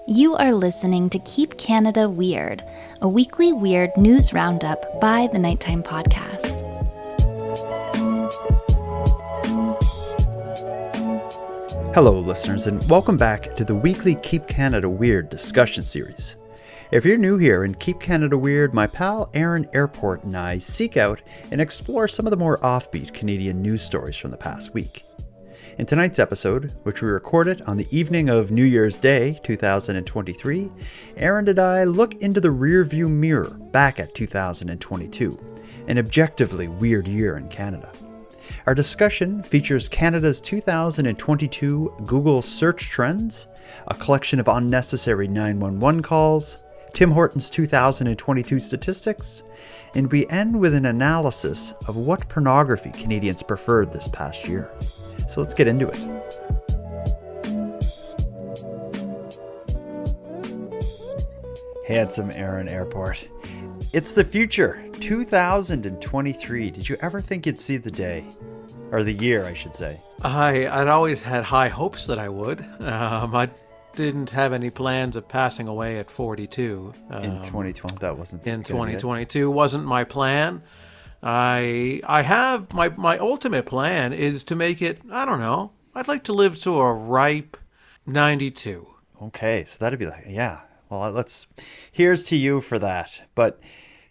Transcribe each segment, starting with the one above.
You are listening to Keep Canada Weird, a weekly weird news roundup by the Nighttime Podcast. Hello, listeners, and welcome back to the weekly Keep Canada Weird discussion series. If you're new here in Keep Canada Weird, my pal Aaron Airport and I seek out and explore some of the more offbeat Canadian news stories from the past week. In tonight's episode, which we recorded on the evening of New Year's Day 2023, Aaron and I look into the rearview mirror back at 2022, an objectively weird year in Canada. Our discussion features Canada's 2022 Google search trends, a collection of unnecessary 911 calls, Tim Hortons' 2022 statistics, and we end with an analysis of what pornography Canadians preferred this past year. So let's get into it. Handsome Aaron Airport. It's the future, 2023. Did you ever think you'd see the day? Or the year, I should say. I'd always had high hopes that I would. I didn't have any plans of passing away at 42. In 2020, that wasn't. In 2022 wasn't my plan. I have my ultimate plan is to make it, I don't know, I'd like to live to a ripe 92. Okay, so that'd be like, yeah. Well, here's to you for that. But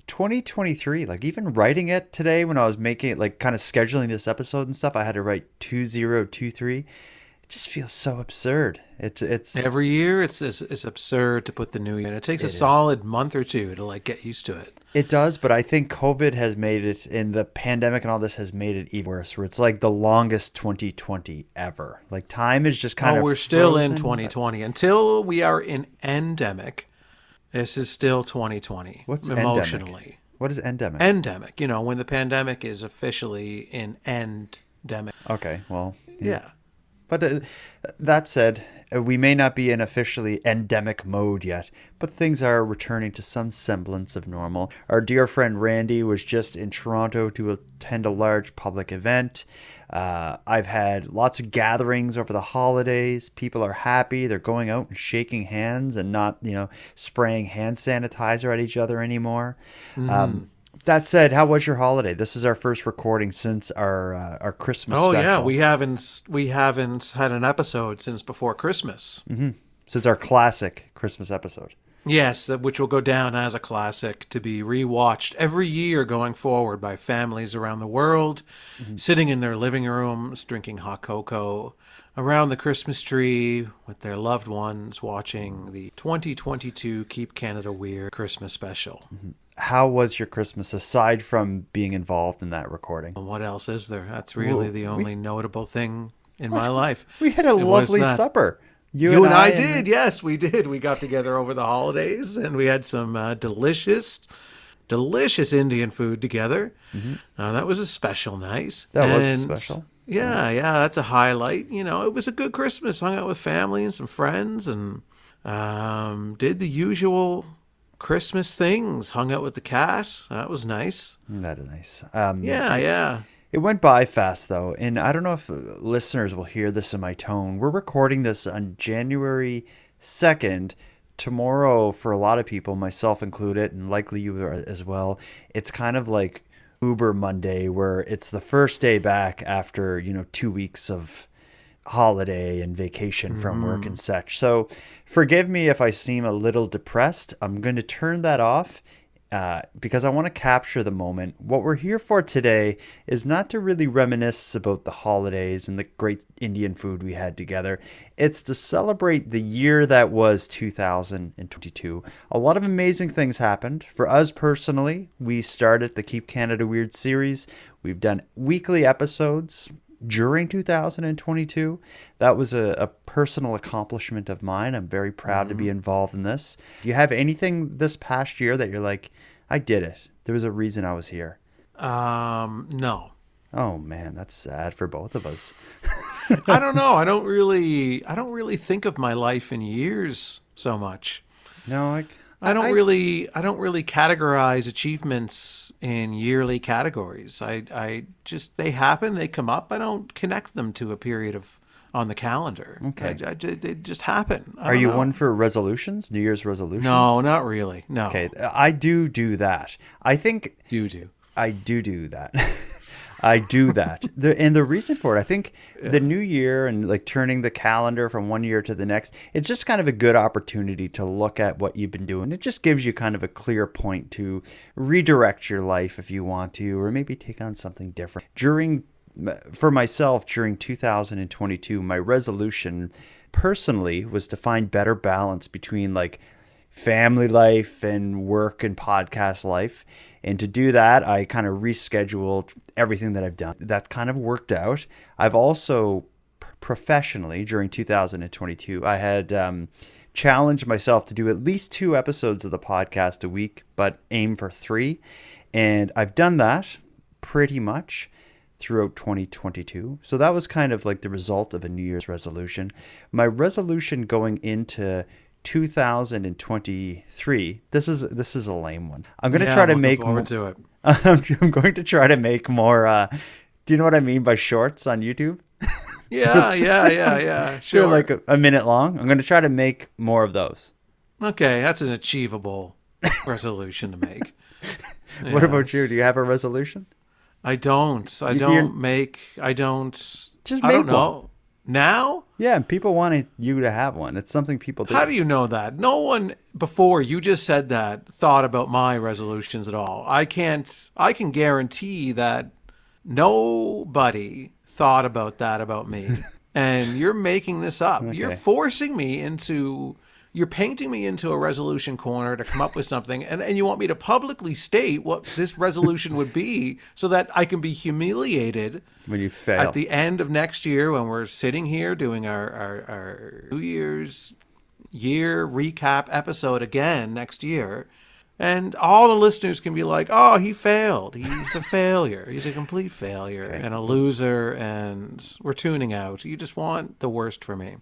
2023, like even writing it today when I was making it, like kind of scheduling this episode and stuff, I had to write 2023. It just feels so absurd. It's every year it's absurd to put the new year in. It takes a solid month or two to like get used to it. It does, but I think COVID has made it, and the pandemic and all this has made it even worse, where it's like the longest 2020 ever. Like time is just kind of we're still in 2020 until we are in endemic. This is still 2020. What's emotionally? Endemic? What is endemic? Endemic. You know, when the pandemic is officially in endemic. Okay, well, yeah. But that said, we may not be in officially endemic mode yet, but things are returning to some semblance of normal. Our dear friend Randy was just in Toronto to attend a large public event. I've had lots of gatherings over the holidays. People are happy. They're going out and shaking hands and not, spraying hand sanitizer at each other anymore. That said, how was your holiday? This is our first recording since our Christmas special. Oh yeah, we haven't had an episode since before Christmas. Mm-hmm. Since our classic Christmas episode. Yes, which will go down as a classic to be rewatched every year going forward by families around the world, sitting in their living rooms, drinking hot cocoa, around the Christmas tree with their loved ones, watching the 2022 Keep Canada Weird Christmas special. Mm-hmm. How was your Christmas aside from being involved in that recording? What else is there? That's really the only notable thing in my life. We had a lovely supper. You and I did. Yes, we did. We got together over the holidays and we had some delicious Indian food together. Mm-hmm. That was a special night. That was special. Yeah, that's a highlight. It was a good Christmas. Hung out with family and some friends and did the usual Christmas things. Hung out with the cat. That was nice. That is nice. Yeah. It went by fast, though, and I don't know if listeners will hear this in my tone. We're recording this on January 2nd. Tomorrow, for a lot of people, myself included, and likely you as well, it's kind of like Uber Monday, where it's the first day back after, 2 weeks of holiday and vacation from work and such. So forgive me if I seem a little depressed. I'm going to turn that off because I want to capture the moment. What we're here for today is not to really reminisce about the holidays and the great Indian food we had together. It's to celebrate the year that was 2022. A lot of amazing things happened. For us personally, we started the Keep Canada Weird series. We've done weekly episodes during 2022. That was a personal accomplishment of mine. I'm very proud to be involved in this. Do you have anything this past year that you're like, I did it? There was a reason I was here. No. Oh man, that's sad for both of us. I don't know. I don't really think of my life in years so much. No, I don't really categorize achievements in yearly categories. I just, they happen, they come up. I don't connect them to a period on the calendar. Okay. They just happen. I Are don't you know. one for resolutions, New Year's resolutions? No, not really. No. Okay, I do that. I think You do. I do that. I do that. And the reason for it, I think the new year and like turning the calendar from one year to the next, it's just kind of a good opportunity to look at what you've been doing. It just gives you kind of a clear point to redirect your life if you want to, or maybe take on something different. For myself, during 2022, my resolution personally was to find better balance between like family life and work and podcast life. And to do that, I kind of rescheduled everything that I've done. That kind of worked out. I've also professionally, during 2022, I had challenged myself to do at least 2 episodes of the podcast a week, but aim for 3. And I've done that pretty much throughout 2022. So that was kind of like the result of a New Year's resolution. My resolution going into 2023. This is a lame one. I'm going to try to make forward to it. I'm going to try to make more do you know what I mean by shorts on YouTube? Yeah. Sure. They're like a minute long. I'm going to try to make more of those. Okay, that's an achievable resolution to make. What about you? Do you have a resolution? I don't. I don't. Just I don't make know. one. Now? Yeah, people wanted you to have one. It's something people do. How do you know that? No one before you just said that thought about my resolutions at all. I can guarantee that nobody thought about that about me. And you're making this up. Okay. You're painting me into a resolution corner to come up with something, and you want me to publicly state what this resolution would be so that I can be humiliated when you fail at the end of next year when we're sitting here doing our New Year's year recap episode again next year. And all the listeners can be like, oh, he failed. He's a failure. He's a complete failure and a loser, and we're tuning out. You just want the worst for me.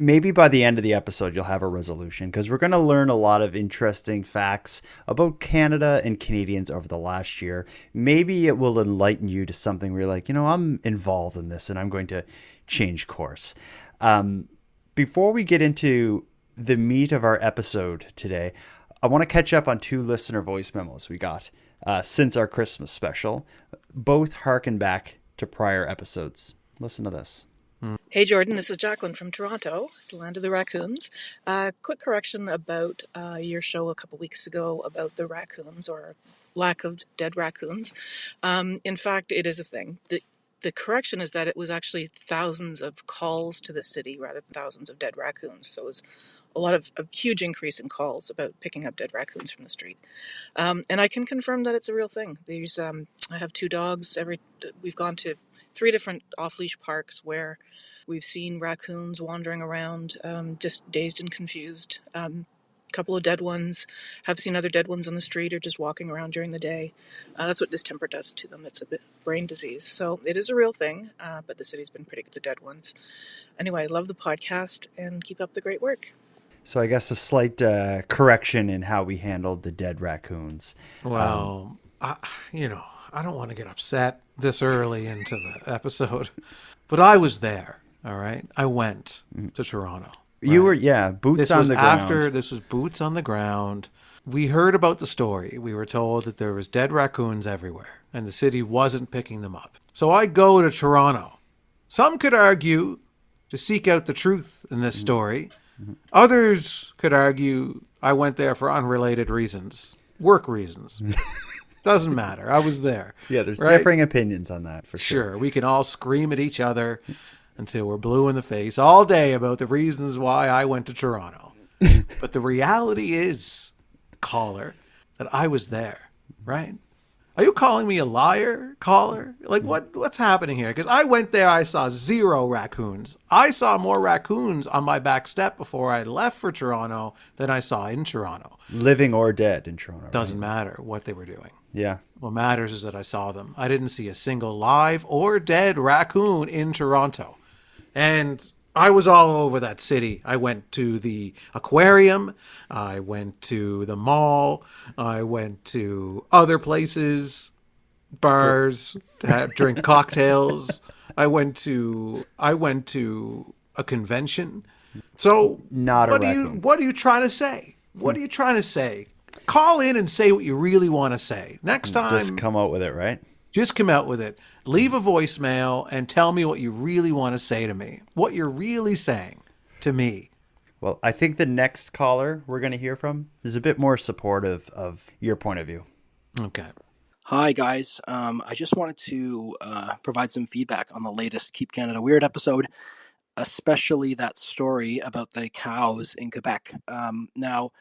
Maybe by the end of the episode, you'll have a resolution because we're going to learn a lot of interesting facts about Canada and Canadians over the last year. Maybe it will enlighten you to something where you're like, I'm involved in this and I'm going to change course. Before we get into the meat of our episode today, I want to catch up on 2 listener voice memos we got since our Christmas special. Both harken back to prior episodes. Listen to this. Hey Jordan, this is Jacqueline from Toronto, the land of the raccoons. Quick correction about your show a couple weeks ago about the raccoons or lack of dead raccoons. In fact, it is a thing. The correction is that it was actually thousands of calls to the city rather than thousands of dead raccoons. So it was a huge increase in calls about picking up dead raccoons from the street. And I can confirm that it's a real thing. I have 2 dogs. We've gone to 3 different off-leash parks where we've seen raccoons wandering around, just dazed and confused. A couple of dead ones. Have seen other dead ones on the street or just walking around during the day. That's what distemper does to them. It's a bit brain disease. So it is a real thing, but the city's been pretty good to dead ones. Anyway, I love the podcast and keep up the great work. So I guess a slight correction in how we handled the dead raccoons. Well, I don't want to get upset this early into the episode, but I was there. All right. I went to Toronto. Right? You were, boots on the ground. This was boots on the ground. We heard about the story. We were told that there was dead raccoons everywhere and the city wasn't picking them up. So I go to Toronto. Some could argue to seek out the truth in this story. Others could argue I went there for unrelated reasons, work reasons. Doesn't matter. I was there. Yeah, there's differing opinions on that for sure. Sure. We can all scream at each other until we're blue in the face all day about the reasons why I went to Toronto. But the reality is, caller, that I was there, right? Are you calling me a liar, caller? Like, what's happening here? Because I went there, I saw 0 raccoons. I saw more raccoons on my back step before I left for Toronto than I saw in Toronto. Living or dead in Toronto. Doesn't matter what they were doing. Yeah. What matters is that I saw them. I didn't see a single live or dead raccoon in Toronto. And I was all over that city. I went to the aquarium. I went to the mall. I went to other places, bars, drink cocktails. I went to a convention. So Not a raccoon. what are you trying to say? What are you trying to say? Call in and say what you really want to say. Next Just time, come out with it, right? just come out with it. Leave a voicemail and tell me what you really want to say to me. What you're really saying to me. Well, I think the next caller we're going to hear from is a bit more supportive of your point of view. Okay. Hi, guys. I just wanted to provide some feedback on the latest Keep Canada Weird episode, especially that story about the cows in Quebec. Now,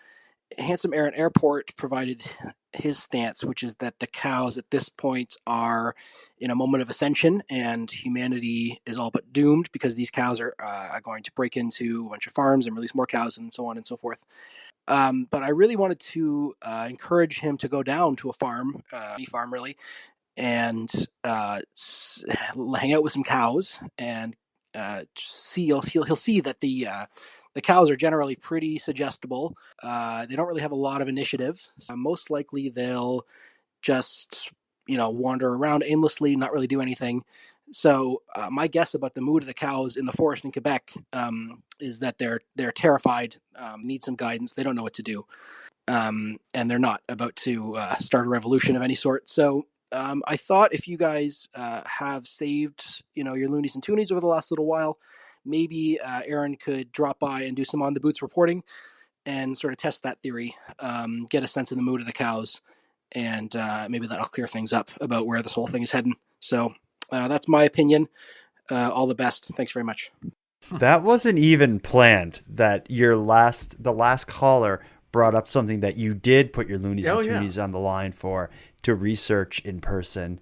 Handsome Aaron Airport provided his stance, which is that the cows at this point are in a moment of ascension and humanity is all but doomed because these cows are going to break into a bunch of farms and release more cows and so on and so forth. But I really wanted to encourage him to go down to a farm, any farm really, and hang out with some cows and he'll see that the cows are generally pretty suggestible. They don't really have a lot of initiative. So most likely they'll just wander around aimlessly, not really do anything. So my guess about the mood of the cows in the forest in Quebec is that they're terrified, need some guidance. They don't know what to do, and they're not about to start a revolution of any sort. So I thought if you guys have saved your loonies and toonies over the last little while, maybe Aaron could drop by and do some on the boots reporting and sort of test that theory, get a sense of the mood of the cows, and maybe that'll clear things up about where this whole thing is heading. So that's my opinion. All the best. Thanks very much. That wasn't even planned. That the last caller brought up something that you did put your loonies and toonies on the line for to research in person.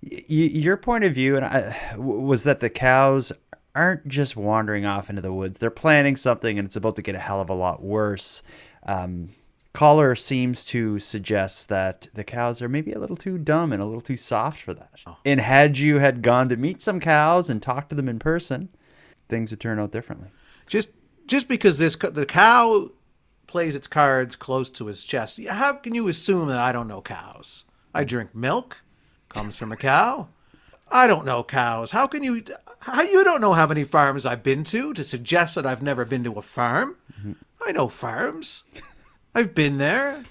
Your point of view was that the cows aren't just wandering off into the woods. They're planning something and it's about to get a hell of a lot worse. Caller seems to suggest that the cows are maybe a little too dumb and a little too soft for that. Oh. And had you had gone to meet some cows and talked to them in person, things would turn out differently. Just because the cow plays its cards close to his chest, how can you assume that I don't know cows? I drink milk, comes from a cow. I don't know cows. How you don't know how many farms I've been to suggest that I've never been to a farm? Mm-hmm. I know farms. I've been there.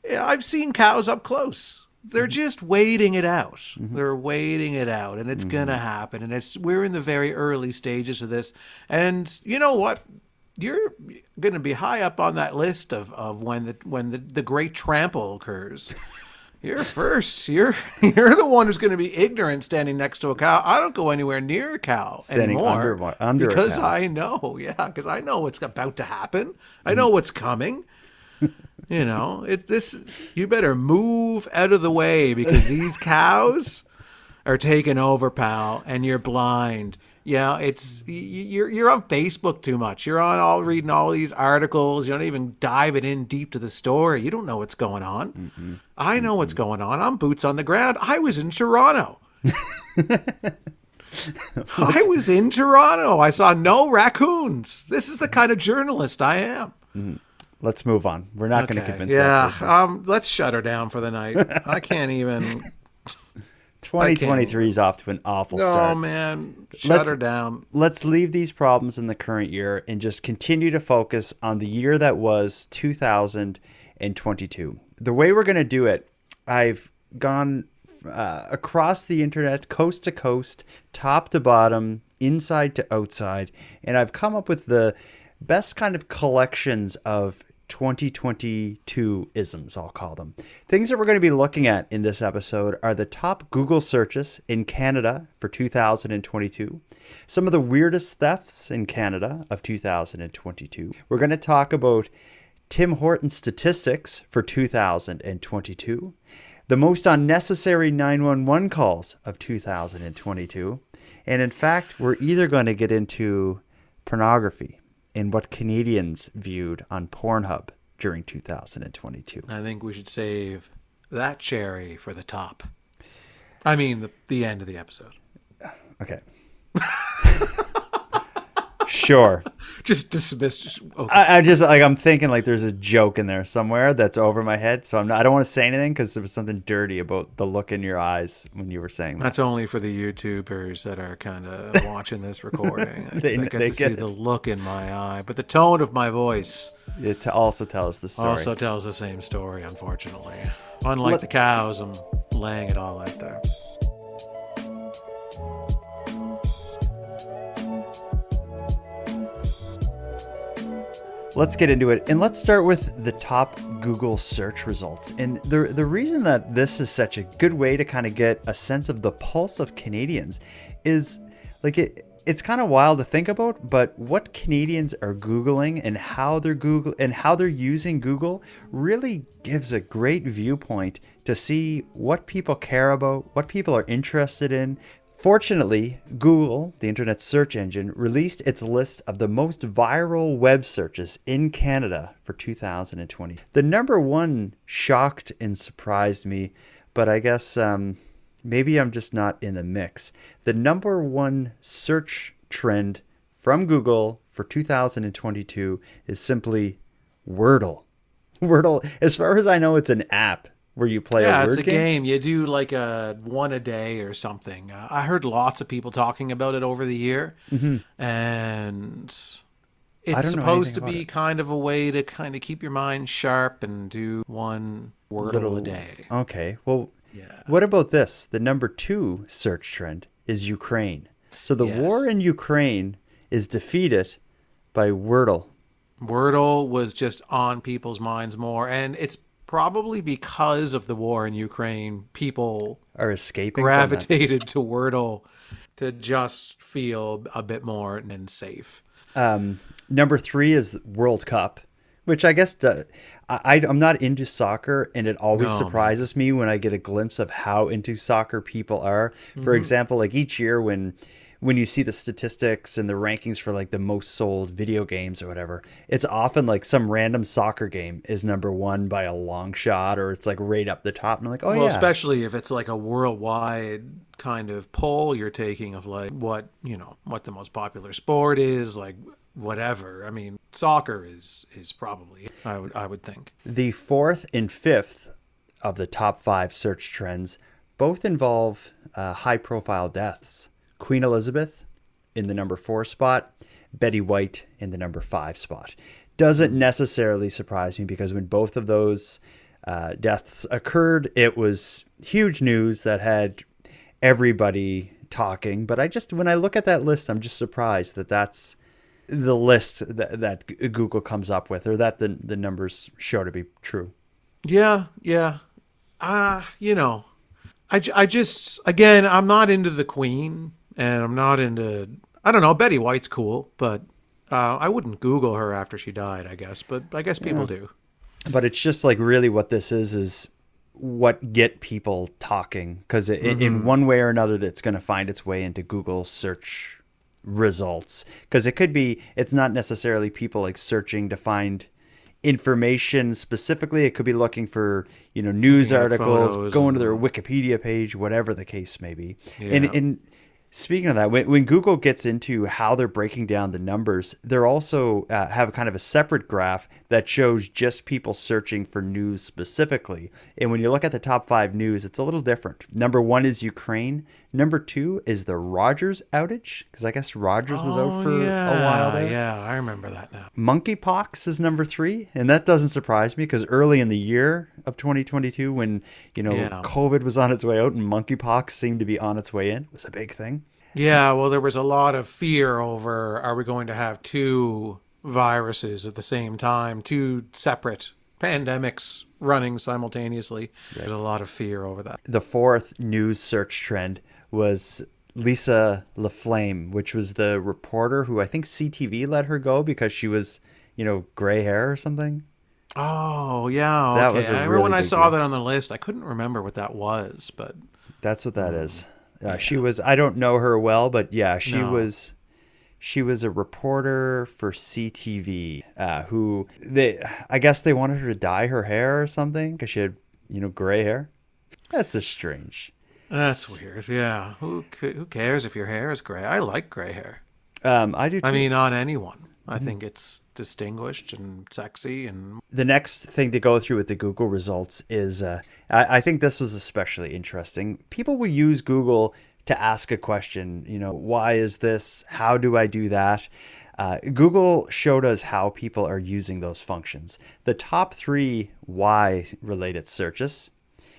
Yeah, I've seen cows up close. They're just waiting it out. Mm-hmm. They're waiting it out, and it's gonna happen. And we're in the very early stages of this. And you know what? You're gonna be high up on that list of when the great trample occurs. You're first. You're the one who's going to be ignorant standing next to a cow. I don't go anywhere near a cow anymore under because a cow. I know. Yeah, because I know what's about to happen. I know what's coming. You better move out of the way because these cows are taking over, pal, and you're blind. Yeah, you're on Facebook too much. You're on reading all these articles. You're not even diving in deep to the story. You don't know what's going on. Mm-hmm. I know what's going on. I'm boots on the ground. I was in Toronto. I saw no raccoons. This is the kind of journalist I am. Mm-hmm. Let's move on. We're not going to convince that person. Yeah, let's shut her down for the night. I can't even. 2023 is off to an awful start. Oh, man. Shut her down. Let's leave these problems in the current year and just continue to focus on the year that was 2022. The way we're going to do it, I've gone across the internet, coast to coast, top to bottom, inside to outside, and I've come up with the best kind of collections of 2022 isms, I'll call them. Things that we're going to be looking at in this episode are the top Google searches in Canada for 2022, some of the weirdest thefts in Canada of 2022. We're going to talk about Tim Hortons statistics for 2022, the most unnecessary 911 calls of 2022, and in fact, we're either going to get into pornography and what Canadians viewed on Pornhub during 2022. I think we should save that cherry for the top. I mean, the end of the episode. Okay. Sure. Just dismissed. Okay. I just like I'm thinking like there's a joke in there somewhere that's over my head, so I don't want to say anything because there was something dirty about the look in your eyes when you were saying that. That's only for the YouTubers that are kind of watching this recording. They get they to see get the it. look in my eye, but the tone of my voice It also tells the story. also tells the same story, unfortunately. Unlike the cows, I'm laying it all out there. Let's get into it, and let's start with the top Google search results. And the reason that this is such a good way to kind of get a sense of the pulse of Canadians is like it's kind of wild to think about, but what Canadians are Googling and how they're using Google really gives a great viewpoint to see what people care about, what people are interested in. Fortunately, Google, the internet search engine, released its list of the most viral web searches in Canada for 2020. The number one shocked and surprised me, but I guess maybe I'm just not in the mix. The number one search trend from Google for 2022 is simply Wordle. Wordle, as far as I know, it's an app where you play a word it's a game. You do like a one a day or something. I heard lots of people talking about it over the year, and I it's don't know supposed anything to about be it. kind of a way to kind of keep your mind sharp and do one Wordle a day. Okay, well, Yeah. what about this? The number two search trend is Ukraine. So the war Yes. in Ukraine is defeated by Wordle. Wordle was just on people's minds more, and it's probably because of the war in Ukraine, people Are escaping from that. gravitated to Wordle to just feel a bit more and safe. Number three is World Cup, which I guess I'm not into soccer, and it always No, surprises me when I get a glimpse of how into soccer people are. For example, like each year when you see the statistics and the rankings for like the most sold video games or whatever, it's often like some random soccer game is number one by a long shot, or it's like right up the top. And I'm like, oh Well, yeah, especially if it's like a worldwide kind of poll you're taking of like what the most popular sport is, like whatever. I mean, soccer is probably I would think. the fourth and fifth of the top five search trends both involve high profile deaths. Queen Elizabeth in the number 4 spot, Betty White in the number 5 spot. Doesn't necessarily surprise me because when both of those deaths occurred, it was huge news that had everybody talking. But when I look at that list, I'm just surprised that that's the list that Google comes up with, or that the numbers show to be true. Yeah. I just, again, I'm not into the Queen, and I'm not into, I don't know, Betty White's cool, but I wouldn't Google her after she died, I guess, but I guess people do. But it's just like really what this is what get people talking, because in one way or another that's going to find its way into Google search results, because it's not necessarily people like searching to find information specifically. It could be looking for news Looking at articles, photos going to and- their Wikipedia page, whatever the case may be. Yeah. And speaking of that, when Google gets into how they're breaking down the numbers, they're also have kind of a separate graph that shows just people searching for news specifically. And when you look at the top 5 news, it's a little different. Number 1 is Ukraine. Number 2 is the Rogers outage, because I guess Rogers was out for a while there. Yeah, I remember that now. Monkeypox is number 3, and that doesn't surprise me because early in the year of 2022, when Yeah. COVID was on its way out and monkeypox seemed to be on its way in, was a big thing. Yeah, well, there was a lot of fear over, are we going to have two viruses at the same time, two separate pandemics running simultaneously? There's a lot of fear over that. The 4th news search trend was Lisa LaFlame, which was the reporter who I think CTV let her go because she was, gray hair or something. Oh, yeah. That Okay. was a I remember really when I big saw deal. that on the list. I couldn't remember what that was, but That's what that is. She was, I don't know her well, but yeah, No. she was a reporter for CTV, I guess they wanted her to dye her hair or something because she had, gray hair. That's a strange. that's weird. Yeah. Who cares if your hair is gray? I like gray hair. I do too. I mean, on anyone. I think it's distinguished and sexy. And The next thing to go through with the Google results is I think this was especially interesting. People will use Google to ask a question, why is this? How do I do that? Google showed us how people are using those functions. The top 3 why related searches.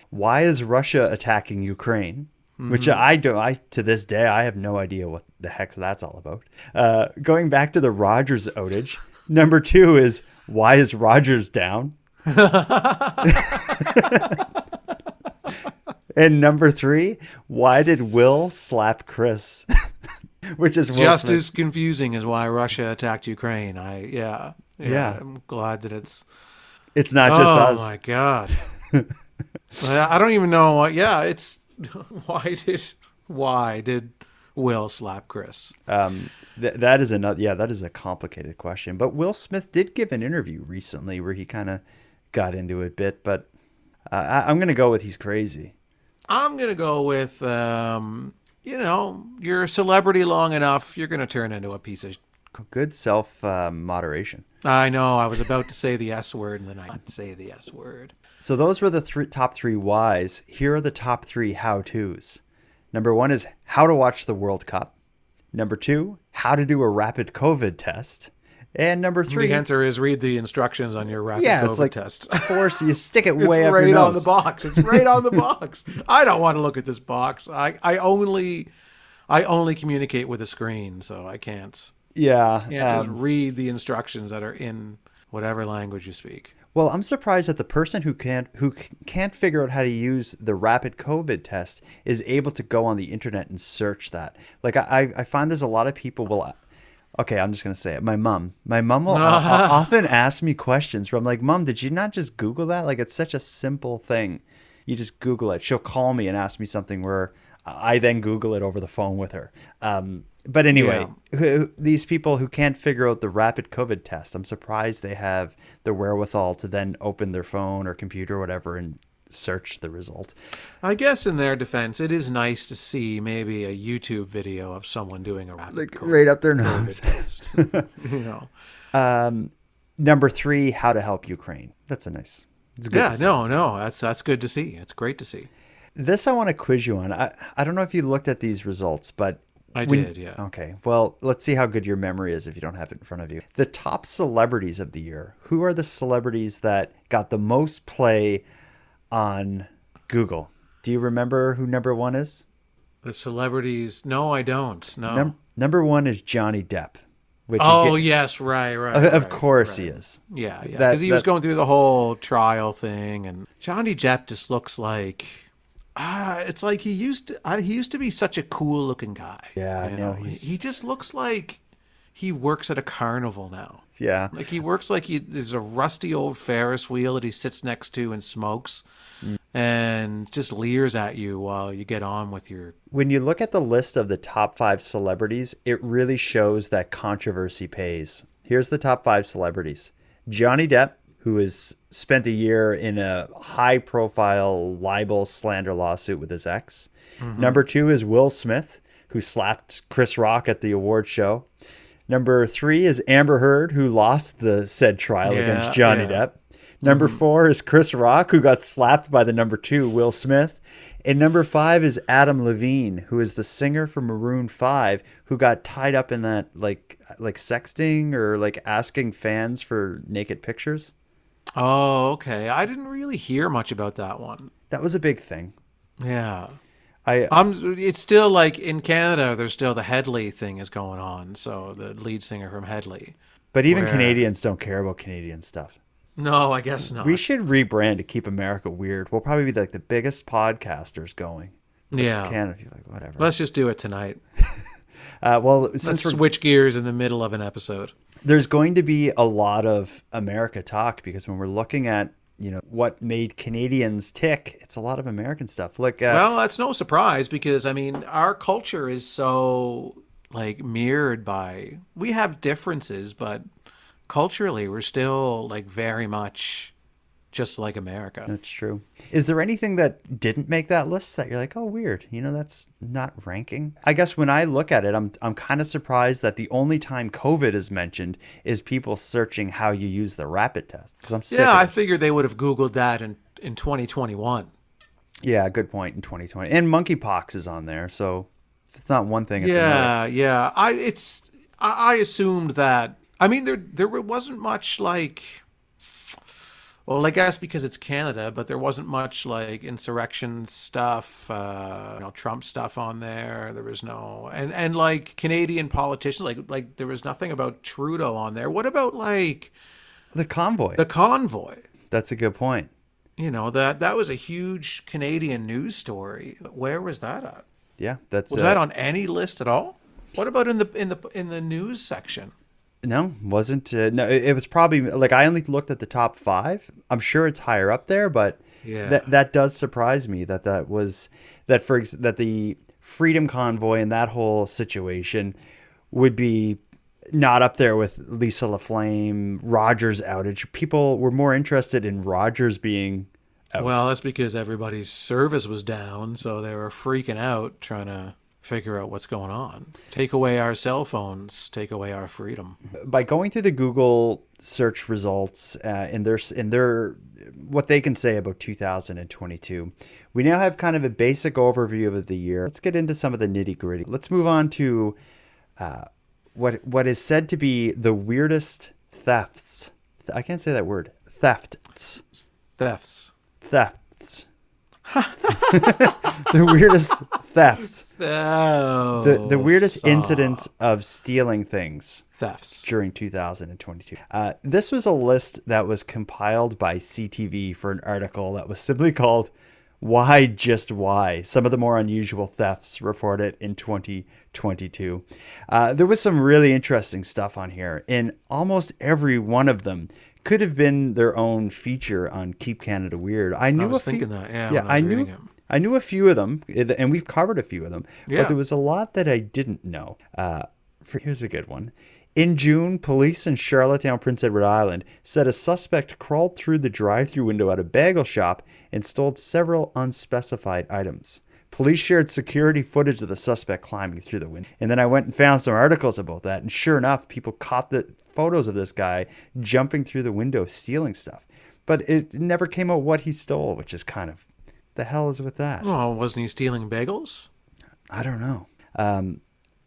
Why is Russia attacking Ukraine? Which to this day, I have no idea what the heck that's all about. Going back to the Rogers outage, number 2 is why is Rogers down? And number 3, why did Will slap Chris? Which is Will just Smith. as confusing as why Russia attacked Ukraine. Yeah. I'm glad that it's not just us. Oh my God. I don't even know what. Yeah, it's why did Will slap Chris? That is another. Yeah, that is a complicated question. But Will Smith did give an interview recently where he kind of got into it a bit. But I'm going to go with he's crazy. I'm going to go with you're a celebrity long enough, you're going to turn into a piece of. Good self moderation. I know. I was about to say the S word, and then I didn't say the S word. So those were the top 3 whys. Here are the top 3 how-tos. Number 1 is how to watch the World Cup. Number 2, how to do a rapid COVID test. And number 3, the answer is read the instructions on your rapid COVID test. Force you stick it It's way up right your nose. on the box. It's right on the box. I don't want to look at this box. I only communicate with a screen, so I can't. Yeah. Just read the instructions that are in whatever language you speak. Well, I'm surprised that the person who can't figure out how to use the rapid COVID test is able to go on the internet and search that. Like I find there's a lot of people will. Okay, I'm just gonna say it. My mom will often ask me questions where I'm like, Mom, did you not just Google that? Like, it's such a simple thing. You just Google it. She'll call me and ask me something where I then Google it over the phone with her. But anyway, these people who can't figure out the rapid COVID test, I'm surprised they have the wherewithal to then open their phone or computer or whatever and search the result. I guess in their defense, it is nice to see maybe a YouTube video of someone doing a rapid COVID, right up their nose. test. Number 3, how to help Ukraine. That's it's good. Yeah, no, that's good to see. It's great to see. This I want to quiz you on. I don't know if you looked at these results, but I did, yeah. Okay, well, let's see how good your memory is if you don't have it in front of you. The top celebrities of the year. Who are the celebrities that got the most play on Google? Do you remember who number 1 is? The celebrities? No, I don't. No. Number 1 is Johnny Depp. Yes, right. Of course he is. Yeah, because he was going through the whole trial thing, and Johnny Depp just looks like. It's like he used to be such a cool looking guy. Yeah, I know. He just looks like he works at a carnival now. Yeah. Like he works like there's a rusty old Ferris wheel that he sits next to and smokes and just leers at you while you get on with your... When you look at the list of the top 5 celebrities, it really shows that controversy pays. Here's the top 5 celebrities. Johnny Depp, who has spent a year in a high-profile libel slander lawsuit with his ex. Mm-hmm. Number 2 is Will Smith, who slapped Chris Rock at the award show. Number 3 is Amber Heard, who lost the said trial against Johnny Depp. Number 4 is Chris Rock, who got slapped by the number 2, Will Smith. And number 5 is Adam Levine, who is the singer from Maroon 5, who got tied up in that like sexting or like asking fans for naked pictures. Oh, okay. I didn't really hear much about that one. That was a big thing. Yeah. It's still like in Canada, there's still the Headley thing is going on. So the lead singer from Headley. But even Canadians don't care about Canadian stuff. No, I guess not. We should rebrand to keep America weird. We'll probably be like the biggest podcasters going. But it's Canada. You're like, whatever. Let's just do it tonight. Since switch gears in the middle of an episode. There's going to be a lot of America talk because when we're looking at what made Canadians tick, it's a lot of American stuff. Well, that's no surprise because I mean our culture is so like mirrored by. We have differences, but culturally we're still like very much just like America. That's true. Is there anything that didn't make that list that you're like, oh, weird? That's not ranking. I guess when I look at it, I'm kind of surprised that the only time COVID is mentioned is people searching how you use the rapid test. Because I'm sick Yeah, of I it. figured they would have Googled that in 2021. Yeah, good point. In 2020, and monkeypox is on there, so if it's not one thing, it's another. Yeah. I assumed that. I mean, there wasn't much like. Well, I guess because it's Canada, but there wasn't much like insurrection stuff, Trump stuff on there. There was no, and like Canadian politicians, like there was nothing about Trudeau on there. What about like The convoy. the convoy? That's a good point. That was a huge Canadian news story. Where was that at? Yeah, that's Was that on any list at all? What about in the news section? no, wasn't. No, it was probably like I only looked at the top 5. I'm sure it's higher up there, but Yeah. that does surprise me that was that the Freedom Convoy and that whole situation would be not up there with Lisa LaFlame, Rogers outage. People were more interested in Rogers being out. Well, that's because everybody's service was down, so they were freaking out trying to figure out what's going on. Take away our cell phones, take away our freedom. By going through the Google search results in their what they can say about 2022, we now have kind of a basic overview of the year. Let's get into some of the nitty gritty. Let's move on to what is said to be the weirdest thefts. I can't say that word. Thefts. Thefts. The weirdest thefts. Oh, The weirdest incidents of stealing things thefts. during 2022. This was a list that was compiled by CTV for an article that was simply called Why Just Why? Some of the more unusual thefts reported in 2022. There was some really interesting stuff on here, and almost every one of them could have been their own feature on Keep Canada Weird. I was thinking that, yeah, Yeah, when I was reading it. I knew a few of them, and we've covered a few of them, Yeah. but there was a lot that I didn't know. Here's a good one. In June, police in Charlottetown, Prince Edward Island, said a suspect crawled through the drive-through window at a bagel shop and stole several unspecified items. Police shared security footage of the suspect climbing through the window. And then I went and found some articles about that, and sure enough, people caught the photos of this guy jumping through the window stealing stuff. But it never came out what he stole, which is kind of, the hell is with that? Oh, wasn't he stealing bagels? I don't know.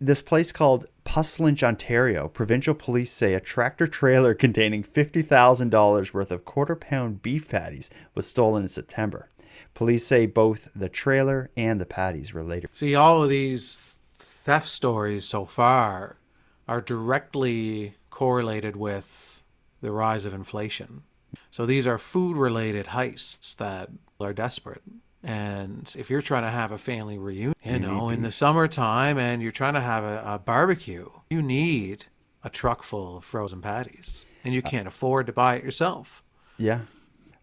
This place called Puslinch, Ontario, provincial police say a tractor trailer containing $50,000 worth of quarter-pound beef patties was stolen in September. Police say both the trailer and the patties were later. See, all of these theft stories so far are directly correlated with the rise of inflation. So these are food-related heists that are desperate. And if you're trying to have a family reunion, in the summertime, and you're trying to have a barbecue, you need a truck full of frozen patties. And you can't afford to buy it yourself. Yeah.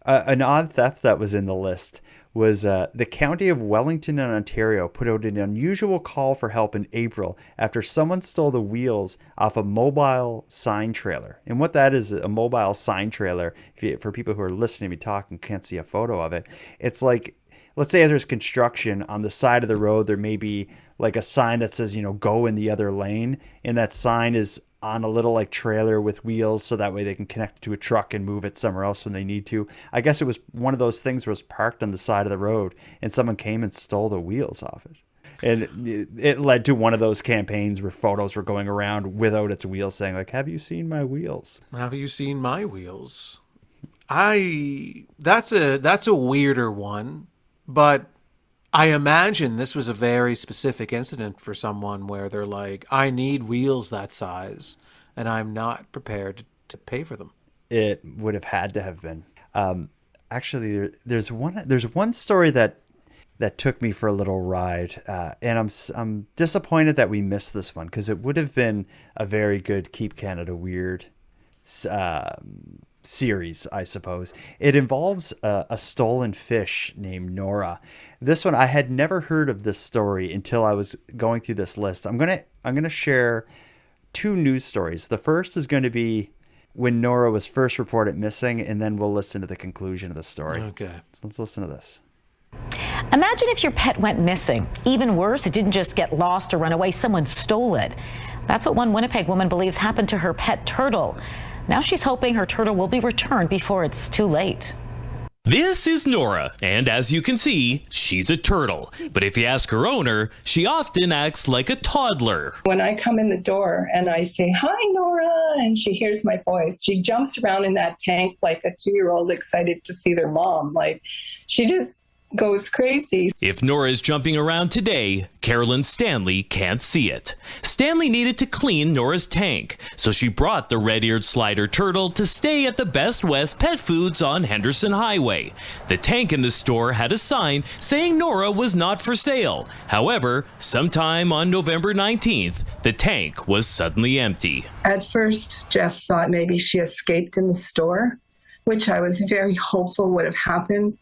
An odd theft that was in the list was the county of Wellington in Ontario put out an unusual call for help in April after someone stole the wheels off a mobile sign trailer. And what that is, a mobile sign trailer, for people who are listening to me talk and can't see a photo of it, it's like, let's say there's construction on the side of the road, there may be like a sign that says, go in the other lane. And that sign is on a little like trailer with wheels, so that way they can connect it to a truck and move it somewhere else when they need to. I guess it was one of those things where it was parked on the side of the road and someone came and stole the wheels off it. And it led to one of those campaigns where photos were going around without its wheels saying like, have you seen my wheels? Have you seen my wheels? That's a weirder one, but I imagine this was a very specific incident for someone where they're like, I need wheels that size, and I'm not prepared to pay for them. It would have had to have been. Actually, there's one story that took me for a little ride, and I'm disappointed that we missed this one because it would have been a very good Keep Canada Weird series, I suppose. It involves a stolen fish named Nora. This one, I had never heard of this story until I was going through this list. I'm gonna share two news stories. The first is going to be when Nora was first reported missing, and then we'll listen to the conclusion of the story. Okay. So let's listen to this. Imagine if your pet went missing. Even worse, it didn't just get lost or run away, someone stole it. That's what one Winnipeg woman believes happened to her pet turtle. Now she's hoping her turtle will be returned before it's too late. This is Nora, and as you can see, she's a turtle. But if you ask her owner, she often acts like a toddler. When I come in the door and I say, "Hi, Nora," and she hears my voice, she jumps around in that tank like a 2-year-old excited to see their mom. Like, she just goes crazy. If Nora is jumping around today, Carolyn Stanley can't see it. Stanley needed to clean Nora's tank, so she brought the red-eared slider turtle to stay at the Best West Pet Foods on Henderson Highway. The tank in the store had a sign saying Nora was not for sale. However, sometime on November 19th, the tank was suddenly empty. At first, Jeff thought maybe she escaped in the store, which I was very hopeful would have happened,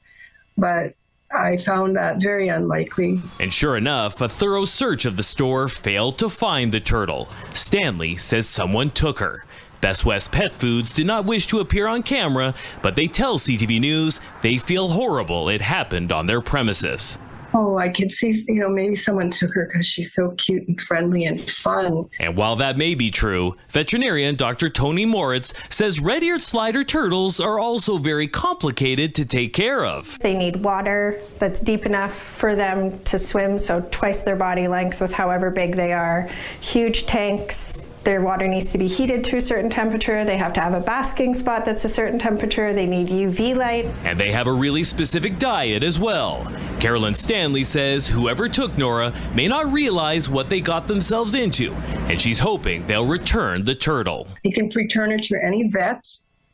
but I found that very unlikely. And sure enough, a thorough search of the store failed to find the turtle. Stanley says someone took her. Best West Pet Foods did not wish to appear on camera, but they tell CTV News they feel horrible it happened on their premises. Oh, I could see, maybe someone took her because she's so cute and friendly and fun. And while that may be true, veterinarian Dr. Tony Moritz says red-eared slider turtles are also very complicated to take care of. They need water that's deep enough for them to swim, so twice their body length with however big they are. Huge tanks. Their water needs to be heated to a certain temperature. They have to have a basking spot that's a certain temperature. They need UV light. And they have a really specific diet as well. Carolyn Stanley says whoever took Nora may not realize what they got themselves into, and she's hoping they'll return the turtle. You can return her to any vet,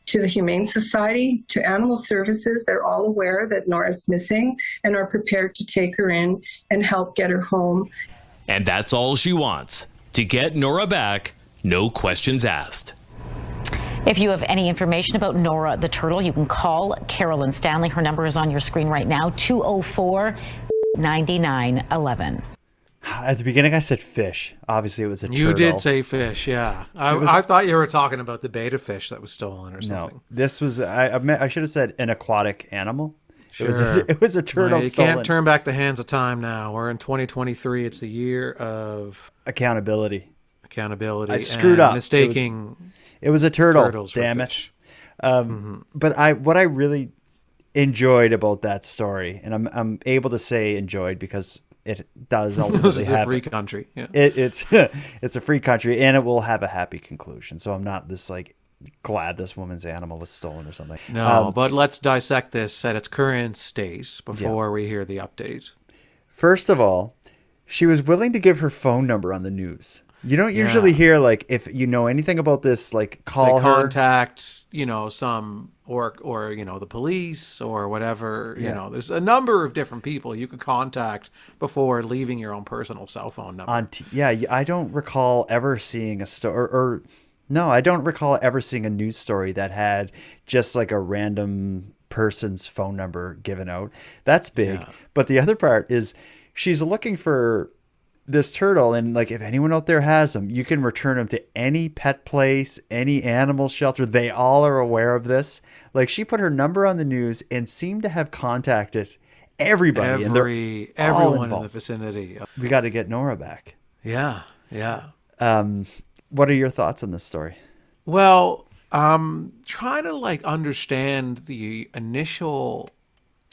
to the Humane Society, to Animal Services. They're all aware that Nora's missing and are prepared to take her in and help get her home. And that's all she wants, to get Nora back. No questions asked. If you have any information about Nora the turtle, you can call Carolyn Stanley. Her number is on your screen right now, 204-9911. At the beginning, I said fish. Obviously, it was a turtle. You did say fish, yeah. I thought you were talking about the beta fish that was stolen or something. No, this was, I should have said an aquatic animal. Sure. It was a turtle You stolen. can't turn back the hands of time now. We're in 2023. It's the year of accountability. I screwed up. Mistaking it was a turtle. Turtles damn it. fish. But what I really enjoyed about that story, and I'm able to say enjoyed because it does ultimately it's have a free country. Yeah. It's a free country, and it will have a happy conclusion. So I'm not this glad this woman's animal was stolen or something. No, but let's dissect this at its current state before we hear the update. First of all, she was willing to give her phone number on the news. You don't usually hear, if you know anything about this, call her. Contact, some, or the police or whatever. Yeah. There's a number of different people you could contact before leaving your own personal cell phone number. I don't recall ever seeing a story, no, I don't recall ever seeing a news story that had just a random person's phone number given out. That's big. Yeah. But the other part is she's looking for this turtle, and if anyone out there has them, you can return them to any pet place, any animal shelter. They all are aware of this. She put her number on the news and seemed to have contacted everybody. Everyone in the vicinity. We got to get Nora back. Yeah. What are your thoughts on this story? Well, trying to understand the initial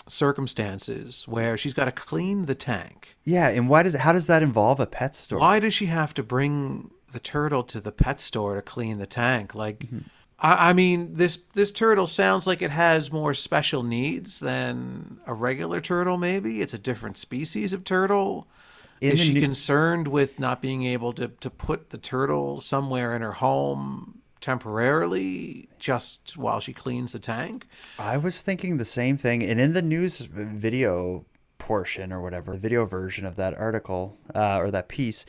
circumstances where she's got to clean the tank. Yeah, and how does that involve a pet store? Why does she have to bring the turtle to the pet store to clean the tank? I mean, this turtle sounds like it has more special needs than a regular turtle. Maybe it's a different species of turtle. Is she concerned with not being able to put the turtle somewhere in her home temporarily just while she cleans the tank? I was thinking the same thing. And in the news video portion or whatever, the video version of that article or that piece,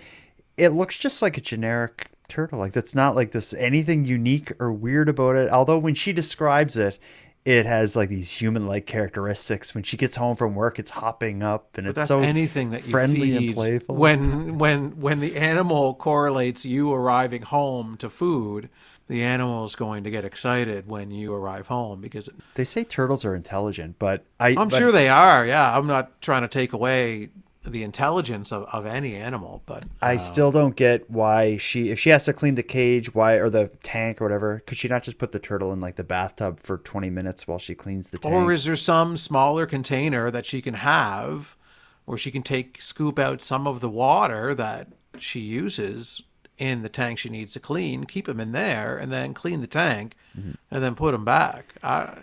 it looks just like a generic turtle. That's not this anything unique or weird about it. Although when she describes it, it has like these human-like characteristics. When she gets home from work, it's hopping up, and But it's that's so anything that you friendly feed and playful. when the animal correlates you arriving home to food, the animal is going to get excited when you arrive home because They say turtles are intelligent, but I'm sure they are. Yeah, I'm not trying to take away the intelligence of any animal, but I still don't get why if she has to clean the cage, or the tank or whatever, could she not just put the turtle in like the bathtub for 20 minutes while she cleans the tank? or is there some smaller container that she can have where she can scoop out some of the water that she uses in the tank she needs to clean, keep them in there, and then clean the tank, and then put them back?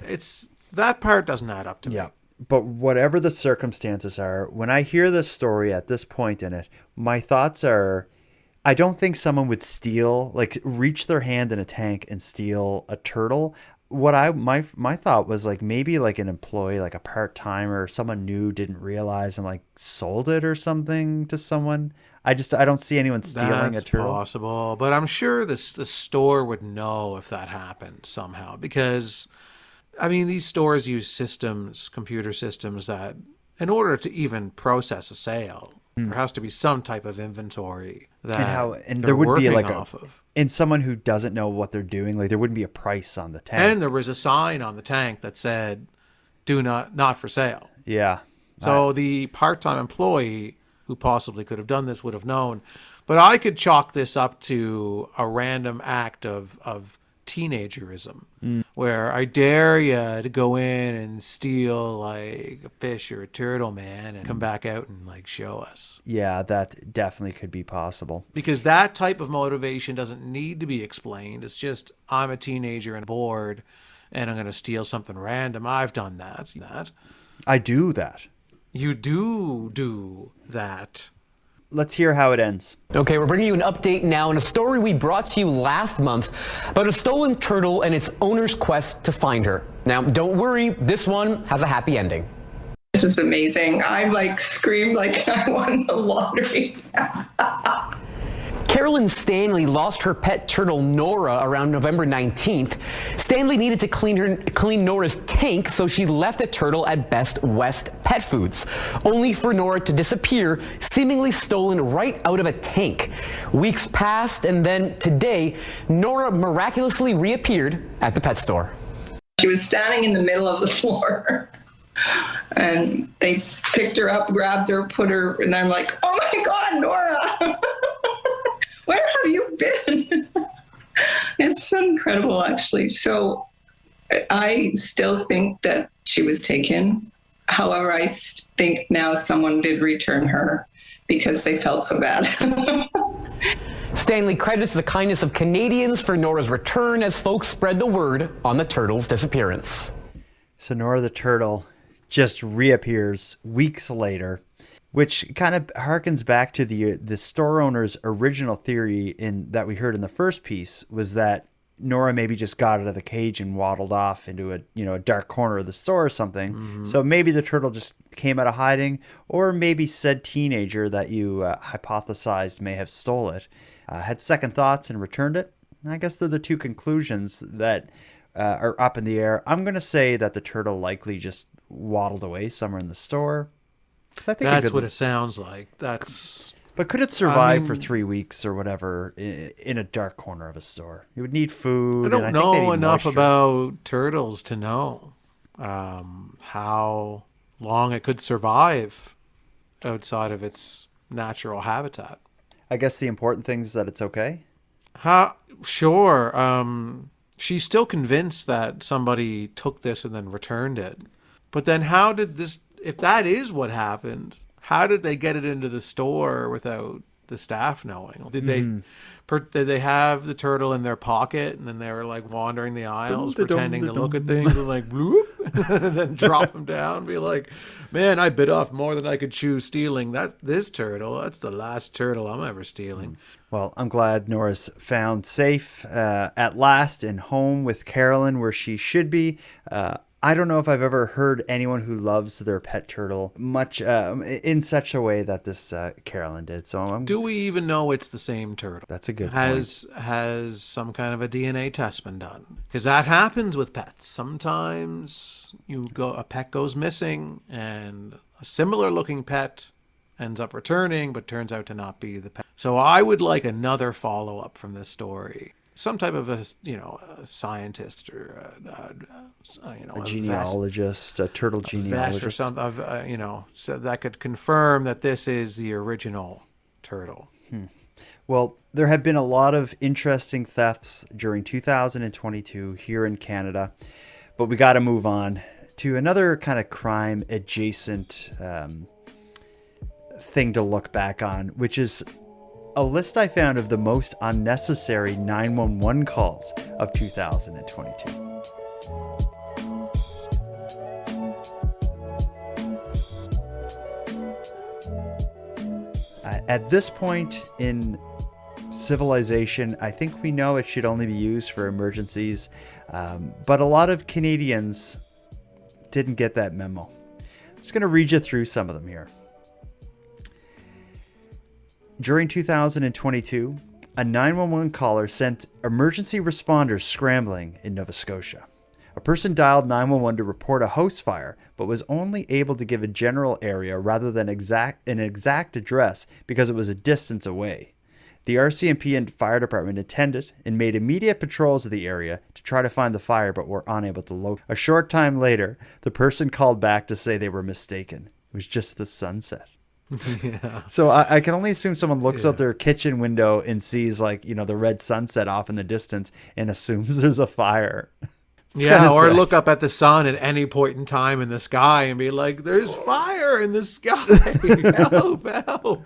It's that part doesn't add up to me. Yeah. But whatever the circumstances are, when I hear this story at this point in it, my thoughts are, I don't think someone would reach their hand in a tank and steal a turtle. My thought was like maybe like an employee, like a part-timer, someone new didn't realize and like sold it or something to someone. I don't see anyone stealing a turtle. That's possible, but I'm sure the store would know if that happened somehow because, I mean, these stores use computer systems that, in order to even process a sale, there has to be some type of inventory that and they're there would be working like off of. And someone who doesn't know what they're doing, like there wouldn't be a price on the tank. And there was a sign on the tank that said, "Do not for sale." Yeah. So the part-time employee who possibly could have done this would have known. But I could chalk this up to a random act of teenagerism, where I dare you to go in and steal like a fish or a turtle, man, and come back out and like show us. Yeah, that definitely could be possible. Because that type of motivation doesn't need to be explained. It's just, I'm a teenager and bored and I'm going to steal something random. I've done that. I do that. You do that. Let's hear how it ends. Okay, we're bringing you an update now on a story we brought to you last month about a stolen turtle and its owner's quest to find her. Now, don't worry, this one has a happy ending. This is amazing. I screamed like I won the lottery. Carolyn Stanley lost her pet turtle Nora around November 19th. Stanley needed to clean Nora's tank, so she left the turtle at Best West Pet Foods, only for Nora to disappear, seemingly stolen right out of a tank. Weeks passed, and then today, Nora miraculously reappeared at the pet store. She was standing in the middle of the floor, and they picked her up, grabbed her, put her, and I'm like, oh my God, Nora! Where have you been? It's so incredible, actually. So I still think that she was taken. However, I think now someone did return her because they felt so bad. Stanley credits the kindness of Canadians for Nora's return as folks spread the word on the turtle's disappearance. So Nora the turtle just reappears weeks later, which kind of harkens back to the store owner's original theory that we heard in the first piece, was that Nora maybe just got out of the cage and waddled off into a dark corner of the store or something. Mm-hmm. So maybe the turtle just came out of hiding, or maybe said teenager that you hypothesized may have stole it had second thoughts and returned it. I guess they're the two conclusions that are up in the air. I'm going to say that the turtle likely just waddled away somewhere in the store. I think that's what it sounds like. But could it survive for 3 weeks or whatever in a dark corner of a store? It would need food. I don't know enough about turtles to know how long it could survive outside of its natural habitat. I guess the important thing is that it's okay. Sure. She's still convinced that somebody took this and then returned it. But then how did this... If that is what happened, how did they get it into the store without the staff knowing? Did they have the turtle in their pocket and then they were like wandering the aisles pretending to look at things and like bloop and then drop them down and be like, man, I bit off more than I could chew stealing this turtle. That's the last turtle I'm ever stealing. Well, I'm glad Nora's found safe at last and home with Carolyn where she should be. I don't know if I've ever heard anyone who loves their pet turtle much in such a way that this Carolyn did. So Do we even know it's the same turtle? That's a good point. Has some kind of a DNA test been done? Because that happens with pets. Sometimes a pet goes missing, and a similar looking pet ends up returning, but turns out to not be the pet. So I would like another follow up from this story. Some type of a scientist or a genealogist, a turtle genealogist, or something, so that could confirm that this is the original turtle. Well, there have been a lot of interesting thefts during 2022 here in Canada, but we got to move on to another kind of crime adjacent thing to look back on, which is a list I found of the most unnecessary 911 calls of 2022. At this point in civilization, I think we know it should only be used for emergencies, but a lot of Canadians didn't get that memo. I'm just going to read you through some of them here. During 2022, a 911 caller sent emergency responders scrambling in Nova Scotia. A person dialed 911 to report a house fire, but was only able to give a general area rather than an exact address because it was a distance away. The RCMP and fire department attended and made immediate patrols of the area to try to find the fire, but were unable to locate. A short time later, the person called back to say they were mistaken. It was just the sunset. Yeah. So I can only assume someone looks out their kitchen window and sees the red sunset off in the distance and assumes there's a fire. It's or sad. look up at the sun at any point in time in the sky and be like, there's fire in the sky. Help, help.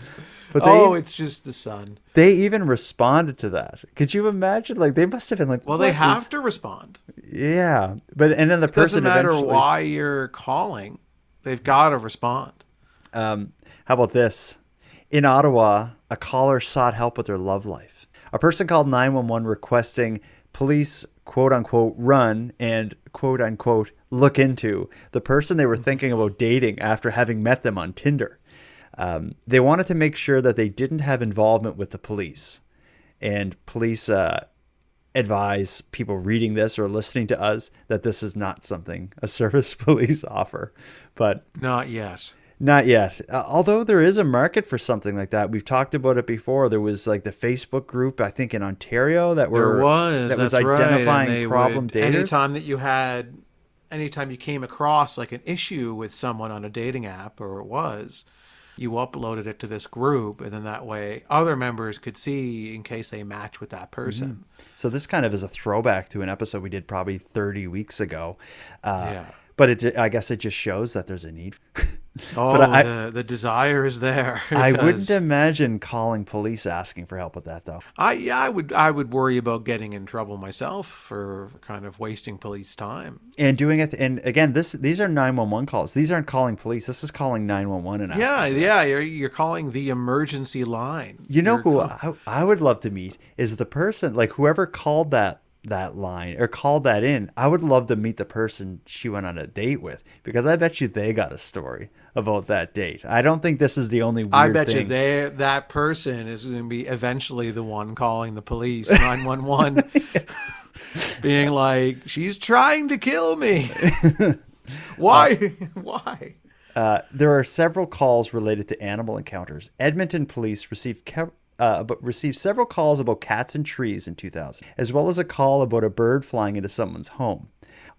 But it's just the sun. They even responded to that. Could you imagine? They must have been like, well, they have to respond. Yeah. And then the person doesn't matter eventually... why you're calling. They've got to respond. How about this? In Ottawa, a caller sought help with their love life. A person called 911 requesting police, quote unquote, run and, quote unquote, look into the person they were thinking about dating after having met them on Tinder. They wanted to make sure that they didn't have involvement with the police. And police advise people reading this or listening to us that this is not something a service police offer. But not yet. Not yet. Although there is a market for something like that. We've talked about it before. There was the Facebook group, I think in Ontario, that was identifying problem daters. Anytime you came across an issue with someone on a dating app, you uploaded it to this group, and then that way other members could see in case they match with that person. Mm-hmm. So this kind of is a throwback to an episode we did probably 30 weeks ago. But I guess it just shows that there's a need. The desire is there. I wouldn't imagine calling police asking for help with that, though. I would worry about getting in trouble myself for kind of wasting police time and doing it. And again, these are 911 calls. These aren't calling police. This is calling 911 and asking. You're calling the emergency line. You know who I would love to meet is the person, whoever called that line or called that in. I would love to meet the person she went on a date with, because I bet you they got a story about that date. I don't think this is the only weird thing. I bet you that person is going to be eventually the one calling the police, 911, being like, she's trying to kill me. Why? Why? There are several calls related to animal encounters. Edmonton police received several calls about cats and trees in 2000, as well as a call about a bird flying into someone's home.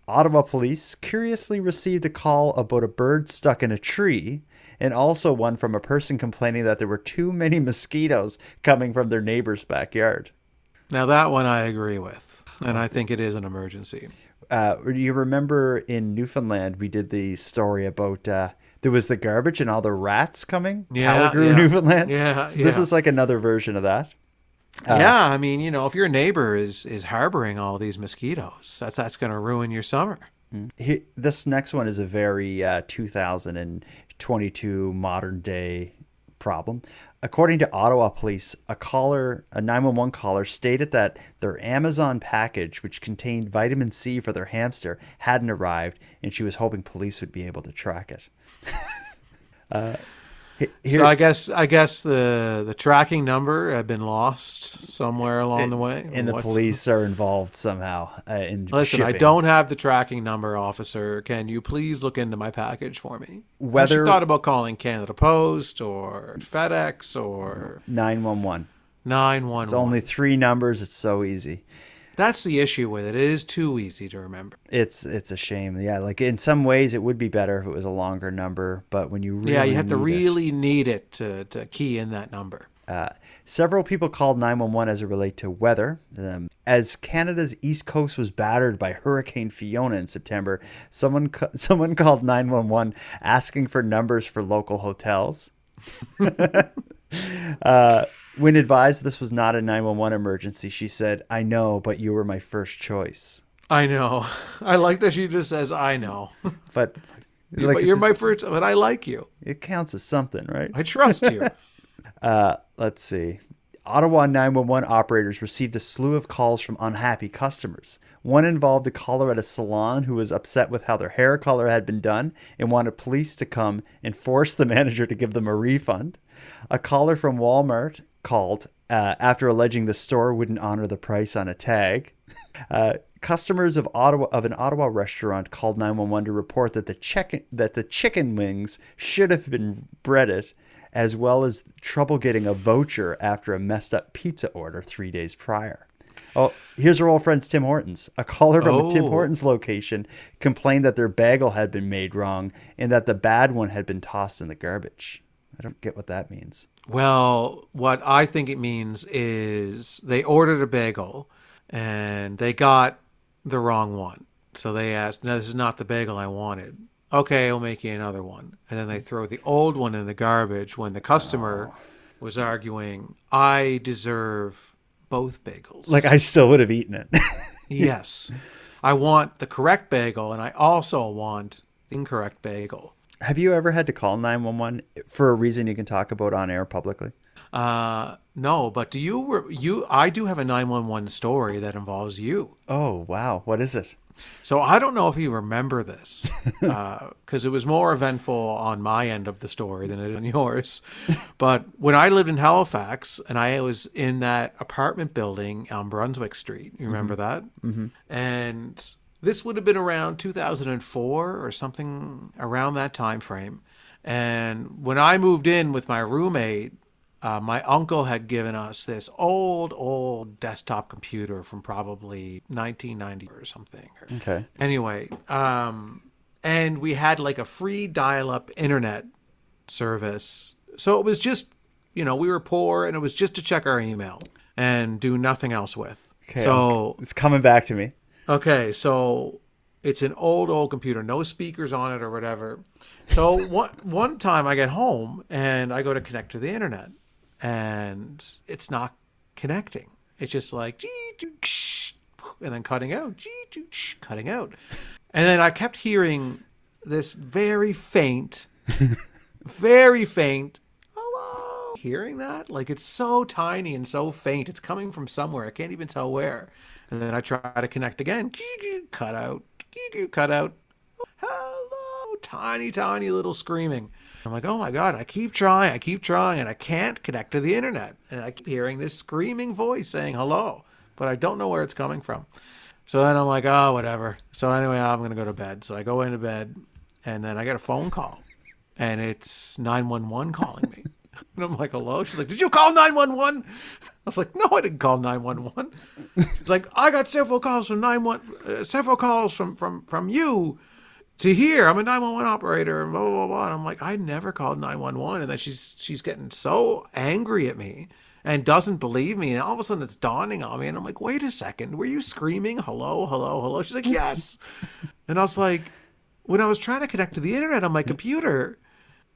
Ottawa police curiously received a call about a bird stuck in a tree, and also one from a person complaining that there were too many mosquitoes coming from their neighbor's backyard. Now that one I agree with, and I think it is an emergency. You remember in Newfoundland we did the story about there was the garbage and all the rats coming? Newfoundland? Yeah. So this is another version of that. I mean, if your neighbor is harboring all these mosquitoes, that's going to ruin your summer. This next one is a very 2022 modern day problem. According to Ottawa police, a 911 caller stated that their Amazon package, which contained vitamin C for their hamster, hadn't arrived, and she was hoping police would be able to track it. So I guess the tracking number had been lost somewhere along the way, and the police are involved somehow in Listen, shipping. I don't have the tracking number, officer. Can you please look into my package for me? Whether Has she thought about calling Canada Post or FedEx or 911. 911? It's only 3 numbers. It's so easy. That's the issue with it. It is too easy to remember. It's a shame. Yeah, like in some ways it would be better if it was a longer number, but when you really you have to really need it to key in that number. Several people called 911 as it relate to weather. As Canada's east coast was battered by Hurricane Fiona in September, someone called 911 asking for numbers for local hotels. When advised this was not a 911 emergency, she said, "I know, but you were my first choice." I know. I like that she just says, "I know." But you're my first, but I like you. It counts as something, right? I trust you. Let's see. Ottawa 911 operators received a slew of calls from unhappy customers. One involved a caller at a salon who was upset with how their hair color had been done and wanted police to come and force the manager to give them a refund. A caller from Walmart called after alleging the store wouldn't honor the price on a tag. Customers of an Ottawa restaurant called 911 to report that the chicken wings should have been breaded, as well as trouble getting a voucher after a messed up pizza order 3 days prior. Oh, here's our old friends Tim Hortons. A caller from a Tim Hortons location complained that their bagel had been made wrong and that the bad one had been tossed in the garbage. I don't get what that means. Well, what I think it means is they ordered a bagel and they got the wrong one. So they asked, "No, this is not the bagel I wanted." "Okay, I'll make you another one." And then they throw the old one in the garbage when the customer was arguing, "I deserve both bagels." Like I still would have eaten it. Yes. I want the correct bagel and I also want the incorrect bagel. Have you ever had to call 911 for a reason you can talk about on air publicly? No, but I do have a 911 story that involves you. Oh, wow. What is it? So I don't know if you remember this, because it was more eventful on my end of the story than it is on yours. But when I lived in Halifax and I was in that apartment building on Brunswick Street, you remember that? Mm-hmm. And this would have been around 2004 or something around that time frame. And when I moved in with my roommate, my uncle had given us this old desktop computer from probably 1990 or something. Okay. Anyway, and we had like a free dial-up internet service. So it was just, we were poor and it was just to check our email and do nothing else with. Okay. So it's coming back to me. Okay, so it's an old computer, no speakers on it or whatever. So one time I get home and I go to connect to the internet and it's not connecting. It's just like, and then cutting out, cutting out. And then I kept hearing this very faint, hello. Hearing that? Like it's so tiny and so faint. It's coming from somewhere. I can't even tell where. And then I try to connect again. Cut out. Hello. Tiny little screaming. I'm like, oh my God, I keep trying, and I can't connect to the internet. And I keep hearing this screaming voice saying hello, but I don't know where it's coming from. So then I'm like, oh, whatever. So anyway, I'm going to go to bed. So I go into bed, and then I get a phone call, and it's 911 calling me. And I'm like, hello? She's like, did you call 911? I was like, no, I didn't call 911. She's like, I got several calls from 911, several calls from you to here. I'm a 911 operator, and blah, blah, blah, blah. And I'm like, I never called 911. And then she's getting so angry at me and doesn't believe me. And all of a sudden it's dawning on me. And I'm like, wait a second. Were you screaming, hello, hello, hello? She's like, yes. And I was like, when I was trying to connect to the internet on my computer,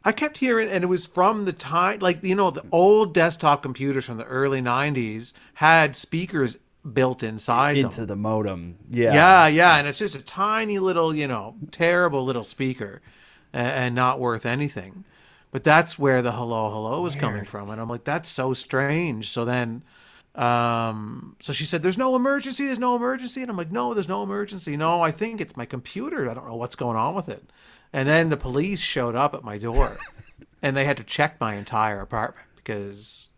I kept hearing, and it was from the time, like, the old desktop computers from the early 90s had speakers built inside them. Into the modem. Yeah. Yeah. And it's just a tiny little, terrible little speaker and not worth anything. But that's where the hello was coming from. And I'm like, that's so strange. So then, so she said, there's no emergency. There's no emergency. And I'm like, no, there's no emergency. No, I think it's my computer. I don't know what's going on with it. And then the police showed up at my door and they had to check my entire apartment because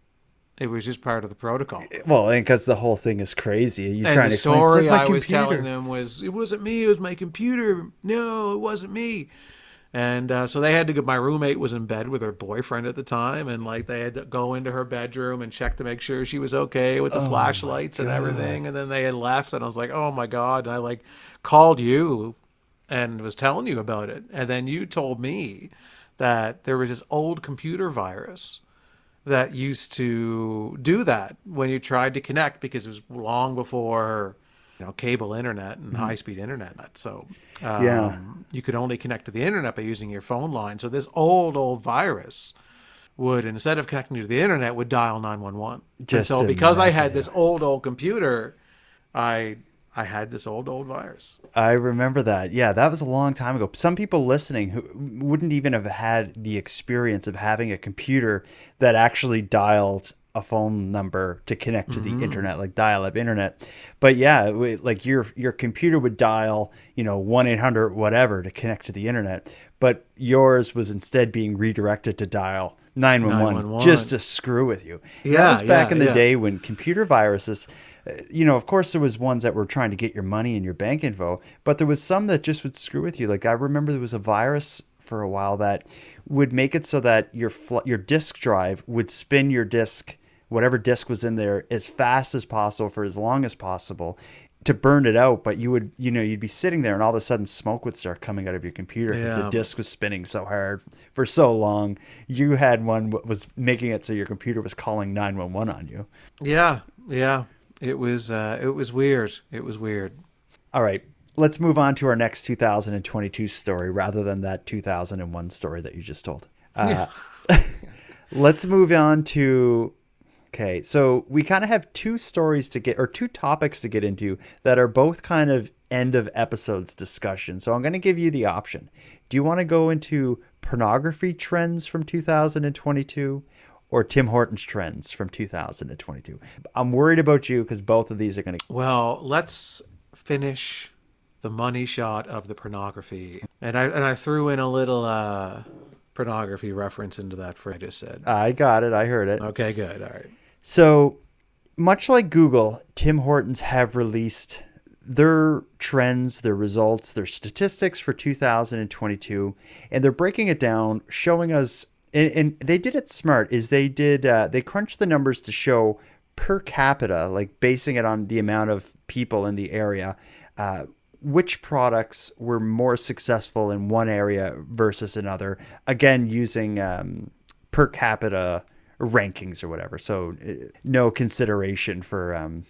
it was just part of the protocol. Well, and because the whole thing is crazy. You're And trying the to explain, story "It's like my I was computer." telling them was, it wasn't me, it was my computer. No, it wasn't me. And so they had to go, my roommate was in bed with her boyfriend at the time. And like they had to go into her bedroom and check to make sure she was okay with the flashlights and everything. And then they had left and I was like, oh my God. And I like called you and was telling you about it. And then you told me that there was this old computer virus that used to do that when you tried to connect, because it was long before, cable internet and high-speed internet. So you could only connect to the internet by using your phone line. So this old virus would, instead of connecting to the internet, would dial 911. And so because I had this old computer, I had this old virus. I remember that. Yeah, that was a long time ago. Some people listening who wouldn't even have had the experience of having a computer that actually dialed a phone number to connect to the internet, like dial-up internet. But yeah, like your computer would dial, 1-800 whatever to connect to the internet. But yours was instead being redirected to dial 911 just to screw with you. Yeah, that was back in the yeah. day when computer viruses, of course there was ones that were trying to get your money and your bank info, but there was some that just would screw with you. Like I remember there was a virus for a while that would make it so that your disk drive would spin your disk, whatever disk was in there, as fast as possible for as long as possible to burn it out. But you would, you'd be sitting there and all of a sudden smoke would start coming out of your computer because the disk was spinning so hard for so long. You had one that was making it so your computer was calling 911 on you. Yeah. It was weird. It was weird. All right. Let's move on to our next 2022 story rather than that 2001 story that you just told. Let's move on to... Okay, so we kind of have two topics to get into that are both kind of end of episodes discussion. So I'm going to give you the option. Do you want to go into pornography trends from 2022 or Tim Hortons trends from 2022? I'm worried about you because both of these are going to... Well, let's finish the money shot of the pornography. And I threw in a little pornography reference into that for I just said. I got it. I heard it. Okay, good. All right. So much like Google, Tim Hortons have released their trends, their results, their statistics for 2022, and they're breaking it down, showing us, and they did it smart, is they crunched the numbers to show per capita, like basing it on the amount of people in the area, which products were more successful in one area versus another, again, using per capita rankings or whatever. So no consideration for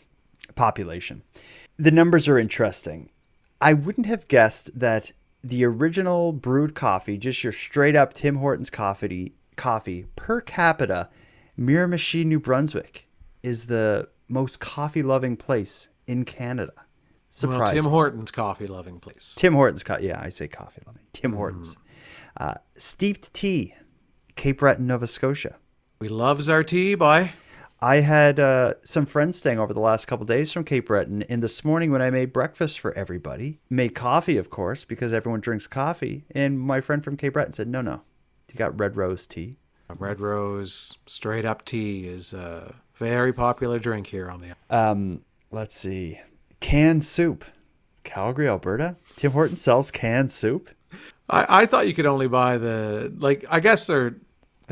population. The numbers are interesting. I wouldn't have guessed that the original brewed coffee, just your straight up Tim Hortons coffee per capita, Miramichi, New Brunswick, is the most coffee loving place in Canada. Surprising. Well, Tim Hortons coffee loving place. Tim Hortons, I say coffee loving. Tim Hortons. Steeped tea, Cape Breton, Nova Scotia. We loves our tea, boy. I had some friends staying over the last couple of days from Cape Breton, and this morning when I made breakfast for everybody, made coffee, of course, because everyone drinks coffee, and my friend from Cape Breton said, no, you got red rose tea. Red rose straight up tea is a very popular drink here on the... Let's see. Canned soup. Calgary, Alberta. Tim Hortons sells canned soup. I thought you could only buy I guess they're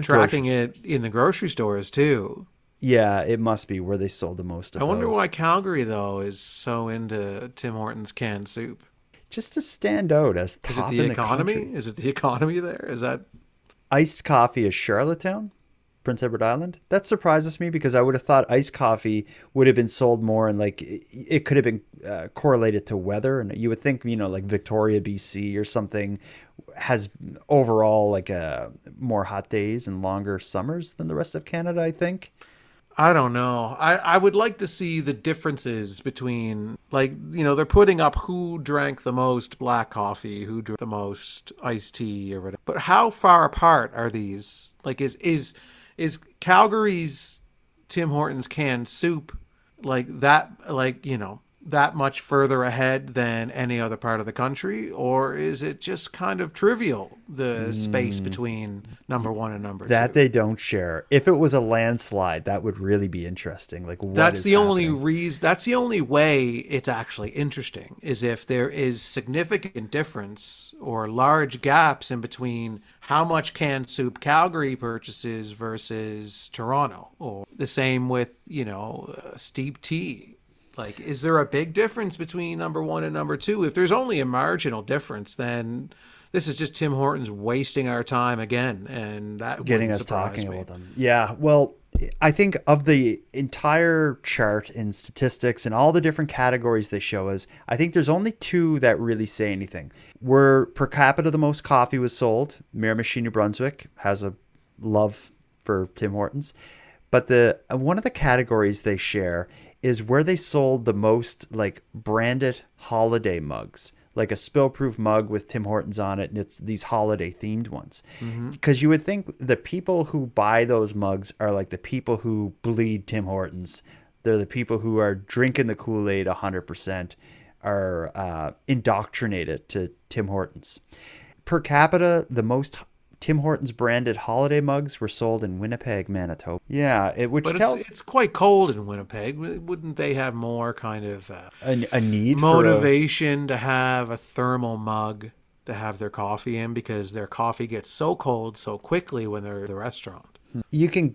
tracking grocery it in the grocery stores too. Yeah, it must be where they sold the most of I wonder those. why Calgary, though, is so into Tim Hortons canned soup. Just to stand out as top Is it the in economy? country. Is it the economy there? Is that... Iced coffee is Charlottetown, Prince Edward Island. That surprises me because I would have thought iced coffee would have been sold more and it could have been correlated to weather. And you would think, like Victoria, BC or something has overall more hot days and longer summers than the rest of Canada, I think. I don't know. I would like to see the differences between, like, they're putting up who drank the most black coffee, who drank the most iced tea or whatever. But how far apart are these? Like, is Calgary's Tim Hortons canned soup like that, that much further ahead than any other part of the country? Or is it just kind of trivial, the space between number one and number two? That they don't share. If it was a landslide, that would really be interesting. Like, what that's is the only happening? reason. That's the only way it's actually interesting, is if there is significant difference or large gaps in between how much canned soup Calgary purchases versus Toronto, or the same with steep tea. Like, is there a big difference between number one and number two? If there's only a marginal difference, then this is just Tim Hortons wasting our time again, and that Getting wouldn't us surprise talking me. about them. Yeah, well, I think of the entire chart in statistics and all the different categories they show us, I think there's only two that really say anything. Where per capita the most coffee was sold, Miramichi, New Brunswick has a love for Tim Hortons. But one of the categories they share is where they sold the most, like, branded holiday mugs, like a spill-proof mug with Tim Hortons on it, and it's these holiday themed ones. Because you would think the people who buy those mugs are like the people who bleed Tim Hortons. They're the people who are drinking the Kool-Aid 100%, are indoctrinated to Tim Hortons. Per capita, the most Tim Hortons branded holiday mugs were sold in Winnipeg, Manitoba. Yeah, It's quite cold in Winnipeg. Wouldn't they have more kind of a need motivation to have a thermal mug to have their coffee in, because their coffee gets so cold so quickly when they're at the restaurant? You can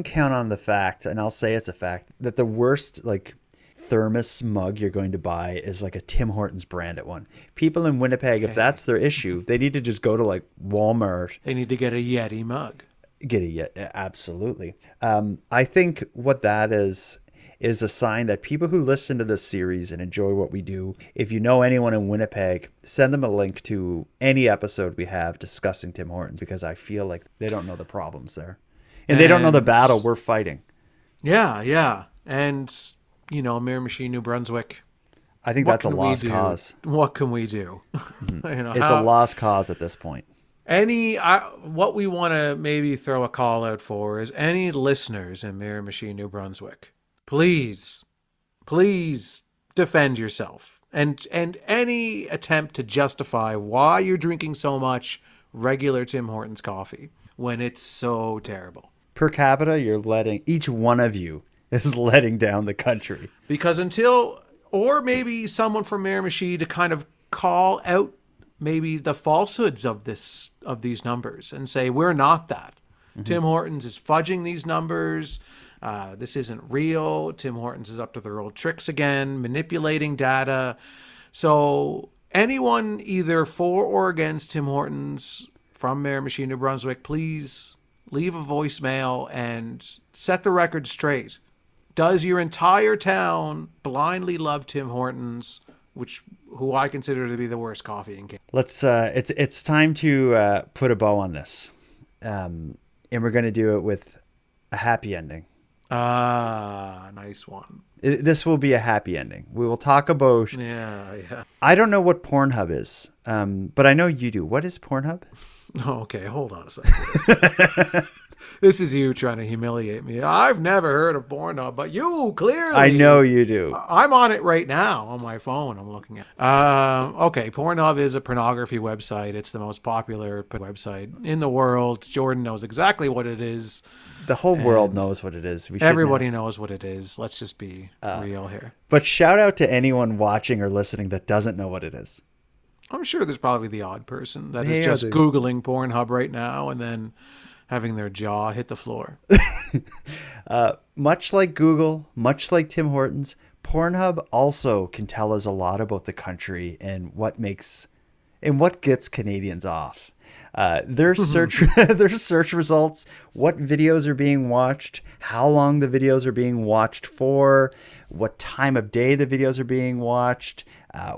count on the fact, and I'll say it's a fact, that the worst, like, thermos mug you're going to buy is like a Tim Hortons branded one. People in Winnipeg, if that's their issue, they need to just go to like Walmart. They need to get a Yeti mug. Absolutely. I think what that is a sign that people who listen to this series and enjoy what we do, if you know anyone in Winnipeg, send them a link to any episode we have discussing Tim Hortons, because I feel like they don't know the problems there. And they don't know the battle we're fighting. Yeah. And Miramichi, New Brunswick. I think that's a lost cause. What can we do? It's a lost cause at this point. What we want to maybe throw a call out for is any listeners in Miramichi, New Brunswick, please defend yourself. And any attempt to justify why you're drinking so much regular Tim Hortons coffee when it's so terrible. Per capita, each one of you is letting down the country. Because or maybe someone from Miramichi to kind of call out maybe the falsehoods of these numbers and say, we're not that. Tim Hortons is fudging these numbers. This isn't real. Tim Hortons is up to their old tricks again, manipulating data. So anyone either for or against Tim Hortons from Miramichi, New Brunswick, please leave a voicemail and set the record straight. Does your entire town blindly love Tim Hortons, who I consider to be the worst coffee in Canada? Let's it's time to put a bow on this, and we're going to do it with a happy ending. Nice one. This will be a happy ending. We will talk about. Yeah. I don't know what Pornhub is, but I know you do. What is Pornhub? Okay, hold on a second. This is you trying to humiliate me. I've never heard of Pornhub, but you clearly. I know you do. I'm on it right now on my phone. I'm looking at. Okay, Pornhub is a pornography website. It's the most popular website in the world. Jordan knows exactly what it is. The whole world knows what it is. Everybody knows what it is. Let's just be real here. But shout out to anyone watching or listening that doesn't know what it is. I'm sure there's probably the odd person that is just Googling Pornhub right now and then having their jaw hit the floor. Much like Google, much like Tim Hortons, Pornhub also can tell us a lot about the country and what gets Canadians off. Their search results, what videos are being watched, how long the videos are being watched for, what time of day the videos are being watched,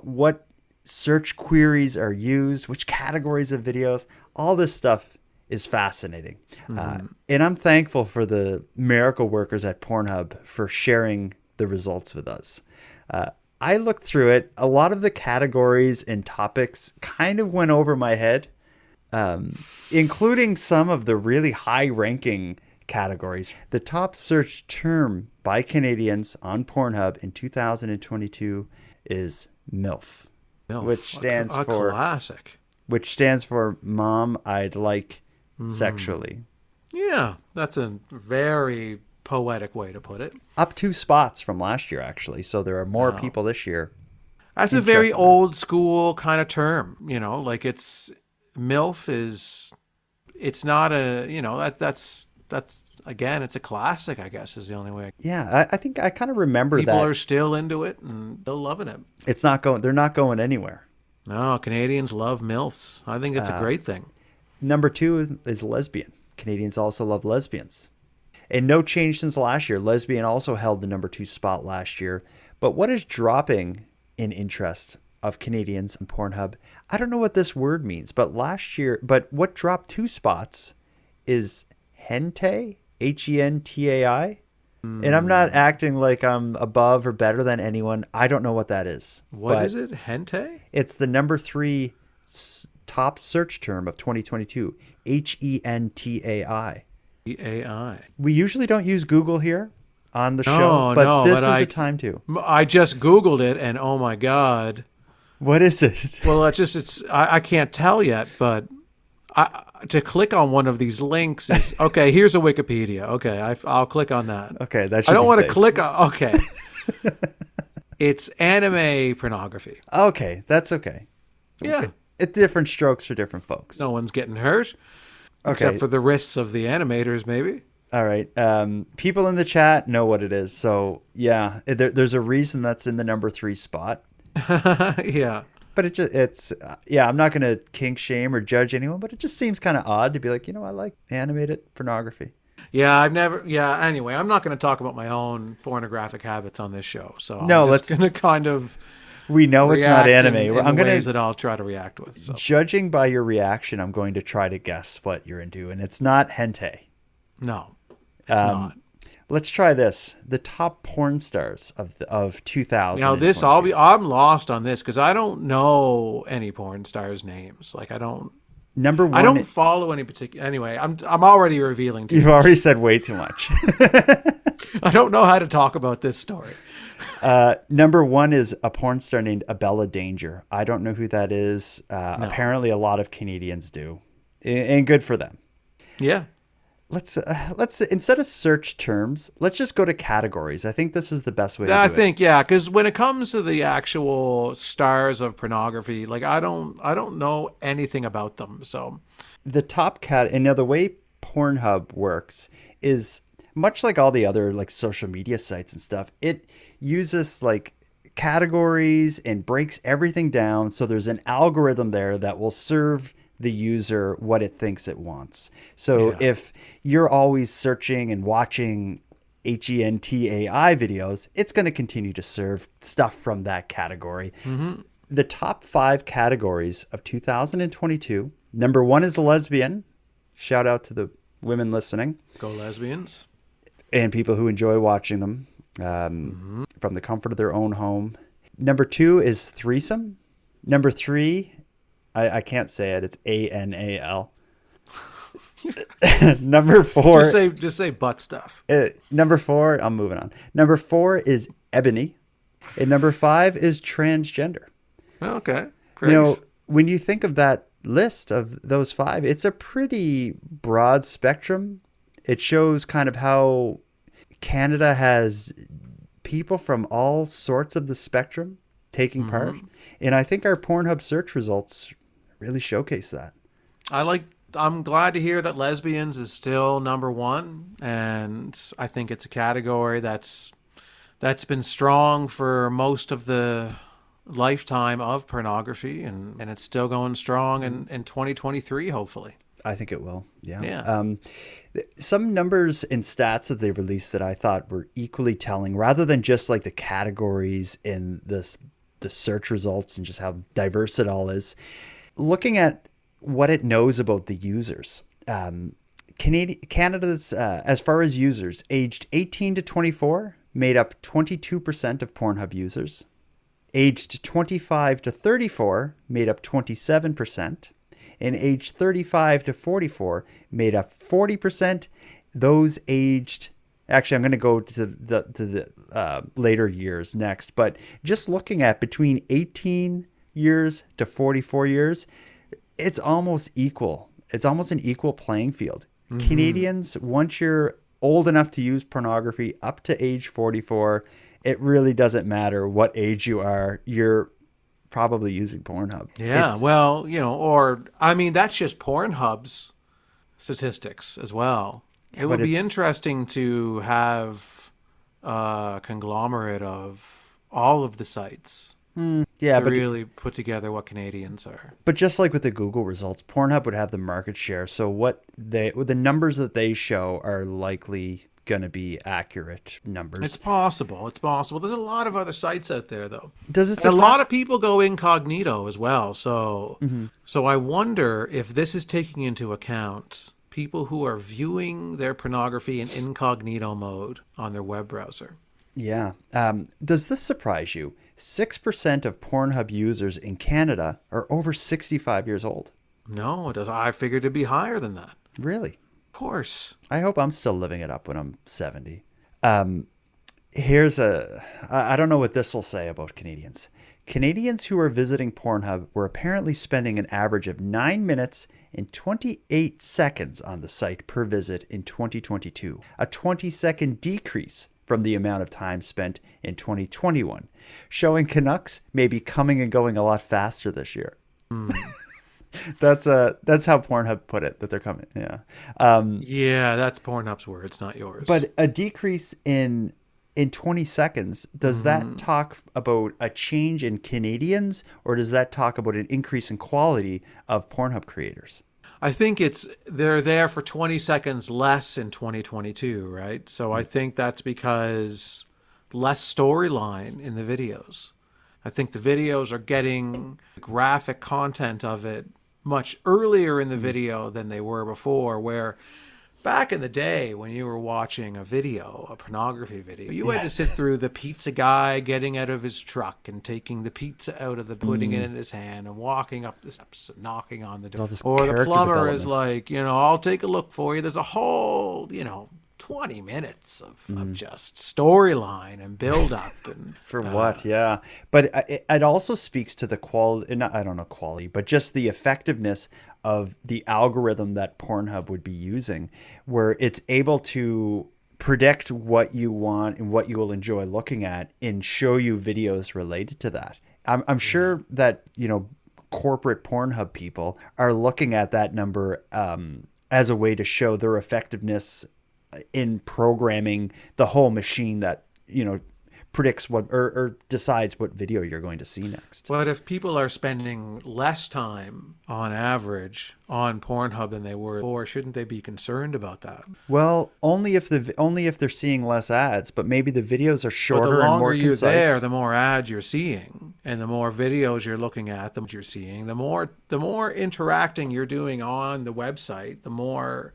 what search queries are used, which categories of videos, all this stuff is fascinating. And I'm thankful for the miracle workers at Pornhub for sharing the results with us. I looked through it. A lot of the categories and topics kind of went over my head, including some of the really high-ranking categories. The top search term by Canadians on Pornhub in 2022 is MILF, which stands a for classic. Which stands for Mom I'd Like Sexually. Yeah, that's a very poetic way to put it. Up 2 spots from last year, actually. So there are more people this year. That's a very old school kind of term, you know, like it's MILF is, it's not a, you know, that's again, it's a classic, I guess, is the only way. Yeah, I think I kind of remember People that. are still into it and still loving it. They're not going anywhere. No, Canadians love MILFs. I think it's a great thing. Number 2 is lesbian. Canadians also love lesbians. And no change since last year. Lesbian also held the number 2 spot last year. But what is dropping in interest of Canadians on Pornhub? I don't know what this word means, but what dropped 2 spots is hentai, Hentai. And I'm not acting like I'm above or better than anyone. I don't know what that is. What is it? Hentai? It's the number 3 top search term of 2022. Hentai. AI. We usually don't use Google here on the show, but this is a time to. I just Googled it, and oh my God. What is it? Well, I can't tell yet, but to click on one of these links is, okay, here's a Wikipedia. Okay, I'll click on that. Okay, that should I don't be want to safe. click on, okay. It's anime pornography. Okay, that's okay. Yeah. It's different strokes for different folks. No one's getting hurt. Okay. Except for the wrists of the animators, maybe. All right. People in the chat know what it is. So, yeah, there's a reason that's in the number 3 spot. Yeah. But I'm not going to kink shame or judge anyone, but it just seems kind of odd to be like, I like animated pornography. Yeah, anyway, I'm not going to talk about my own pornographic habits on this show. So No, I'm just going to kind of... We know it's not anime. I'm going to... that I'll try to react with. So. Judging by your reation, I'm going to try to guess what you're into, and it's not hentai. No, it's not. Let's try this. The top porn stars of 2000. I'm lost on this because I don't know any porn stars' names. Like I don't. Number 1. I don't follow any particular. Anyway, I'm already revealing. You've already said way too much. I don't know how to talk about this story. Number 1 is a porn star named Abella Danger. I don't know who that is. No. Apparently, a lot of Canadians do, and good for them. Yeah. Let's instead of search terms, let's just go to categories. I think this is the best way to do it. Yeah, because when it comes to the actual stars of pornography, like I don't know anything about them. So the top and now the way Pornhub works is much like all the other like social media sites and stuff. It uses like categories and breaks everything down. So there's an algorithm there that will serve the user what it thinks it wants. So if you're always searching and watching hentai videos, it's going to continue to serve stuff from that category. Mm-hmm. The top 5 categories of 2022. Number 1 is lesbian. Shout out to the women listening. Go lesbians. And people who enjoy watching them from the comfort of their own home. Number 2 is threesome. Number 3, I can't say it. It's ANAL. Number 4. Just say butt stuff. Number 4, I'm moving on. Number 4 is ebony. And number 5 is transgender. Okay. Great. When you think of that list of those 5, it's a pretty broad spectrum. It shows kind of how Canada has people from all sorts of the spectrum taking part. And I think our Pornhub search results really showcase that. I'm glad to hear that lesbians is still number 1, and I think it's a category that's been strong for most of the lifetime of pornography, and it's still going strong in 2023, hopefully. I think it will. Yeah. Some numbers and stats that they released that I thought were equally telling, rather than just like the categories in the search results and just how diverse it all is. Looking at what it knows about the users. Canada's, as far as users, aged 18 to 24 made up 22% of Pornhub users. Aged 25 to 34 made up 27%. And aged 35 to 44 made up 40%. Those aged, actually, I'm going to go to the later years next, but just looking at between 18 years to 44 years, it's almost equal. It's almost an equal playing field. Mm-hmm. Canadians, once you're old enough to use pornography up to age 44, it really doesn't matter what age you are. You're probably using Pornhub. Yeah, that's just Pornhub's statistics as well. It would be interesting to have a conglomerate of all of the sites to really put together what Canadians are. But just like with the Google results, Pornhub would have the market share. So the numbers that they show are likely going to be accurate numbers. It's possible. There's a lot of other sites out there, though. A lot of people go incognito as well. So, So I wonder if this is taking into account people who are viewing their pornography in incognito mode on their web browser. Yeah. Does this surprise you? 6% of Pornhub users in Canada are over 65 years old. No, it does. I figured it'd be higher than that. Really? Of course. I hope I'm still living it up when I'm 70. I don't know what this will say about Canadians. Canadians who are visiting Pornhub were apparently spending an average of 9 minutes and 28 seconds on the site per visit in 2022, a 20-second decrease from the amount of time spent in 2021, showing Canucks may be coming and going a lot faster this year. That's how Pornhub put it, that they're coming. Yeah. Yeah, that's Pornhub's words, not yours. But a decrease in 20 seconds, does that talk about a change in Canadians, or does that talk about an increase in quality of Pornhub creators? I think they're there for 20 seconds less in 2022, right? So I think that's because less storyline in the videos. I think the videos are getting graphic content of it much earlier in the video than they were before, where back in the day when you were watching a pornography video, you had to sit through the pizza guy getting out of his truck and taking the pizza out of putting it in his hand and walking up the steps and knocking on the door. Or the plumber is like, I'll take a look for you. There's a whole, 20 minutes of just storyline and build up. And for what? Yeah. But it also speaks to the quality, I don't know quality, but just the effectiveness of the algorithm that Pornhub would be using, where it's able to predict what you want and what you will enjoy looking at and show you videos related to that. I'm sure that, corporate Pornhub people are looking at that number as a way to show their effectiveness in programming the whole machine that, predicts what or decides what video you're going to see next. But if people are spending less time on average on Pornhub than they were before, shouldn't they be concerned about that? Well, only if they're seeing less ads, but maybe the videos are shorter and more concise. The longer you're there, the more ads you're seeing, and the more videos you're looking at, the more you're seeing, the more interacting you're doing on the website, the more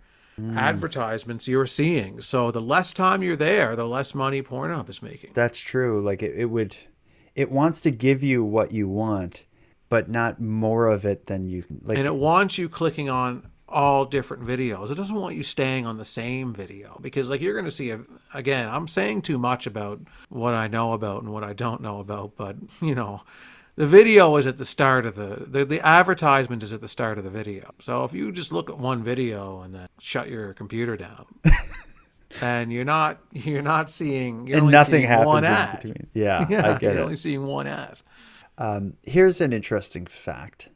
advertisements you're seeing. So the less time you're there, the less money Pornhub is making. That's true. Like it wants to give you what you want, but not more of it than you can. And it wants you clicking on all different videos. It doesn't want you staying on the same video, because you're going to see again, I'm saying too much about what I know about and what I don't know about, but the video is at the start of the advertisement is at the start of the video. So if you just look at one video and then shut your computer down, and you're not seeing, and nothing happens one in ad. between. Yeah, I get you're it. only seeing one ad. Here's an interesting fact.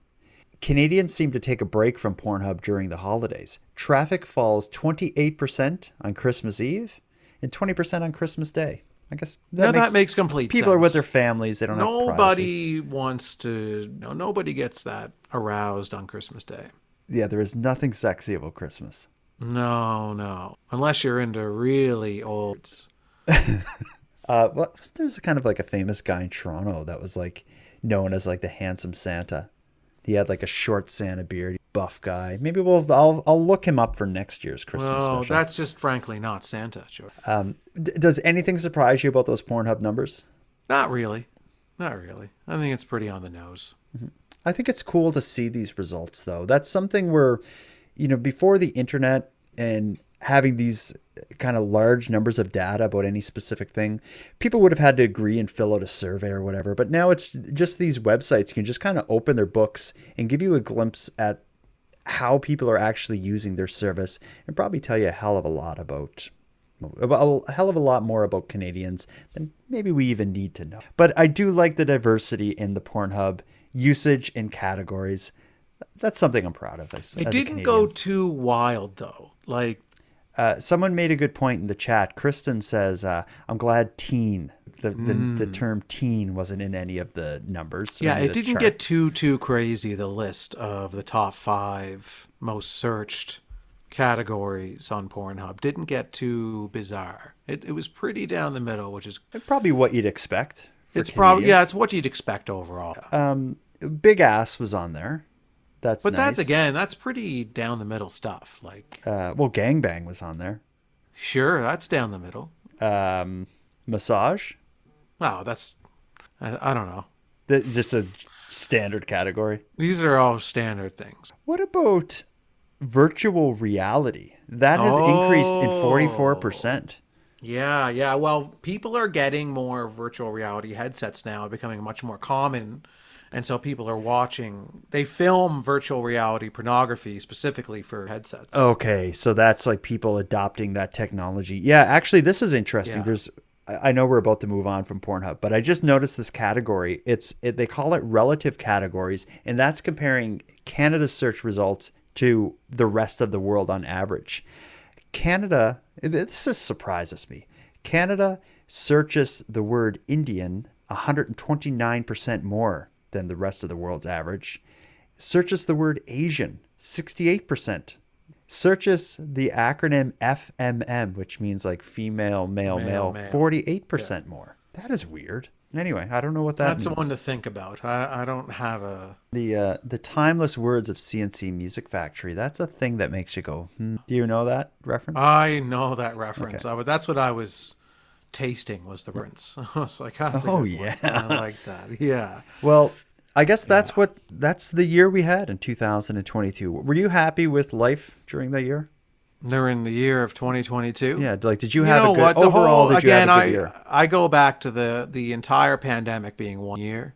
Canadians seem to take a break from Pornhub during the holidays. Traffic falls 28% on Christmas Eve and 20% on Christmas Day. I guess that makes complete sense. People are with their families. They don't have privacy. Nobody gets that aroused on Christmas Day. Yeah, there is nothing sexy about Christmas. No. Unless you're into really old. There's kind of like a famous guy in Toronto that was known as the handsome Santa. He had like a short Santa beard, buff guy. Maybe I'll look him up for next year's Christmas special. That's just frankly not Santa. Sure. Does anything surprise you about those Pornhub numbers? Not really. Not really. I think it's pretty on the nose. I think it's cool to see these results, though. That's something where, before the internet and having these kind of large numbers of data about any specific thing, people would have had to agree and fill out a survey or whatever. But now it's just these websites can just kind of open their books and give you a glimpse at how people are actually using their service and probably tell you a hell of a lot more about Canadians than maybe we even need to know. But I do like the diversity in the Pornhub usage and categories. That's something I'm proud of. It didn't go too wild, though. Like, someone made a good point in the chat. Kristen says, I'm glad teen, the term teen wasn't in any of the numbers. Yeah, it didn't get too crazy, the list of the top 5 most searched categories on Pornhub. Didn't get too bizarre. It was pretty down the middle, which is probably what you'd expect. It's probably, it's what you'd expect overall. Big ass was on there. That's nice. That's pretty down the middle stuff. Like, gangbang was on there. Sure, that's down the middle. Massage. Oh, that's I don't know. Just a standard category. These are all standard things. What about virtual reality? That has increased in 44%. Yeah. Well, people are getting more virtual reality headsets now, becoming much more common. And so people are watching, they film virtual reality pornography specifically for headsets. Okay, so that's like people adopting that technology. Yeah, actually, this is interesting. Yeah. I know we're about to move on from Pornhub, but I just noticed this category. They call it relative categories, and that's comparing Canada's search results to the rest of the world on average. Canada, this surprises me. Canada searches the word Indian 129% more than the rest of the world's average. Searches the word Asian 68%. Searches the acronym FMM, which means like female, male, 48% more. That is weird. Anyway, I don't know what that means. That's one to think about. I don't have a... The timeless words of CNC Music Factory. That's a thing that makes you go, Do you know that reference? I know that reference. Okay. That's what I was tasting, was the reference. I was like, that's a Oh, good yeah. one. I like that. Yeah. Well, I guess that's the year we had in 2022. Were you happy with life during that year? During the year of 2022? Yeah, like did you have a good overall? Did you have a good year? I go back to the entire pandemic being 1 year,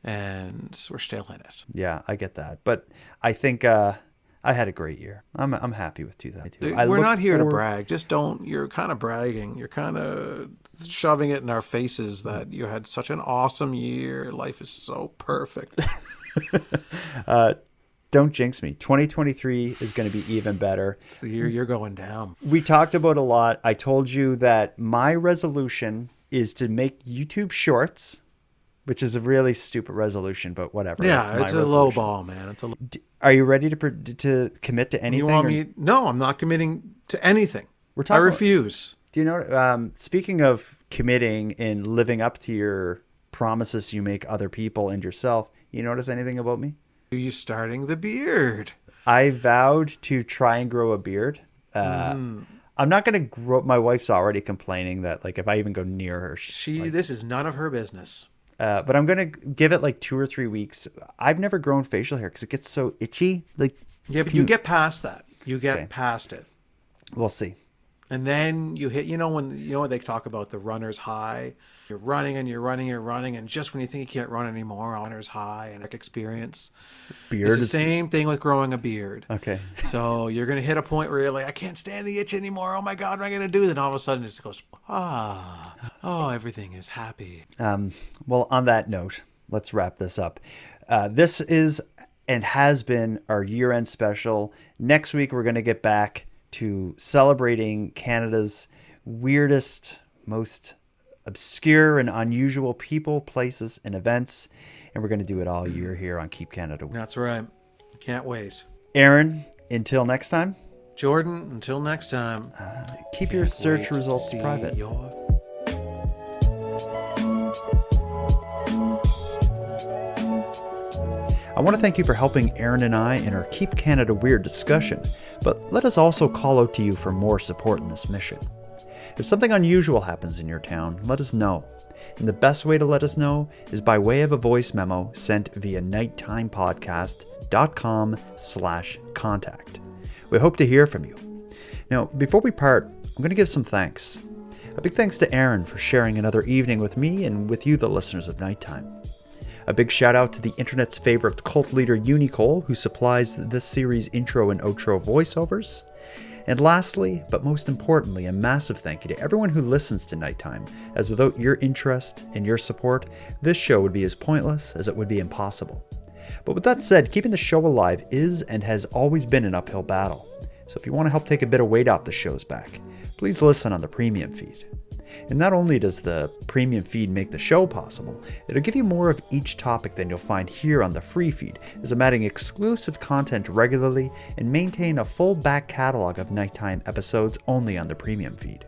and we're still in it. Yeah, I get that, but I think I had a great year. I'm happy with 2022. We're not here to brag. Just don't. You're kind of bragging. You're kind of shoving it in our faces that you had such an awesome year. Life is so perfect. Don't jinx me. 2023 is going to be even better. It's the year you're going down. We talked about a lot. I told you that my resolution is to make YouTube shorts, which is a really stupid resolution, but whatever. Yeah, it's a low ball, man. Are you ready to commit to anything? You want me? No, I'm not committing to anything. I refuse. Do you know, speaking of committing and living up to your promises you make other people and yourself, you notice anything about me? Are you starting the beard? I vowed to try and grow a beard. I'm not going to grow. My wife's already complaining that like if I even go near her, this is none of her business. But I'm going to give it like 2 or 3 weeks. I've never grown facial hair because it gets so itchy. Like, yeah, but you get past that. You get past it. We'll see. And then you hit, when they talk about the runner's high, you're running and you're running, you're running. And just when you think you can't run anymore, runner's high and experience. It's the same thing with growing a beard. Okay. So you're going to hit a point where you're like, I can't stand the itch anymore. Oh my God, what am I going to do? Then all of a sudden it just goes, everything is happy. Well, on that note, let's wrap this up. This is and has been our year-end special. Next week, we're going to get back to celebrating Canada's weirdest, most obscure and unusual people, places, and events. And we're going to do it all year here on Keep Canada. That's right. Can't wait. Aaron, until next time. Jordan, until next time. Keep your search results private. I want to thank you for helping Aaron and I in our Keep Canada Weird discussion, but let us also call out to you for more support in this mission. If something unusual happens in your town, let us know. And the best way to let us know is by way of a voice memo sent via nighttimepodcast.com/contact. We hope to hear from you. Now, before we part, I'm going to give some thanks. A big thanks to Aaron for sharing another evening with me and with you, the listeners of Nighttime. A big shout out to the internet's favorite cult leader Unicole, who supplies this series' intro and outro voiceovers. And lastly, but most importantly, a massive thank you to everyone who listens to Nighttime, as without your interest and your support, this show would be as pointless as it would be impossible. But with that said, keeping the show alive is and has always been an uphill battle. So if you want to help take a bit of weight off the show's back, please listen on the premium feed. And not only does the premium feed make the show possible, it'll give you more of each topic than you'll find here on the free feed, as I'm adding exclusive content regularly and maintain a full back catalog of Nighttime episodes only on the premium feed.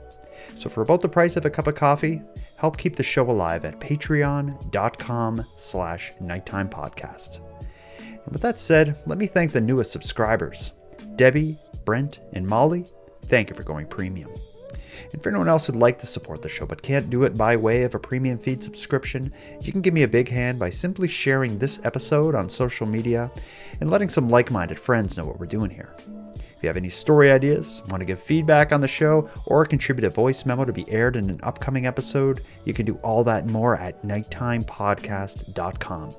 So for about the price of a cup of coffee, help keep the show alive at patreon.com/nighttimepodcast. And with that said, let me thank the newest subscribers, Debbie, Brent, and Molly. Thank you for going premium. And for anyone else who'd like to support the show but can't do it by way of a premium feed subscription, you can give me a big hand by simply sharing this episode on social media and letting some like-minded friends know what we're doing here. If you have any story ideas, want to give feedback on the show, or contribute a voice memo to be aired in an upcoming episode, you can do all that and more at nighttimepodcast.com.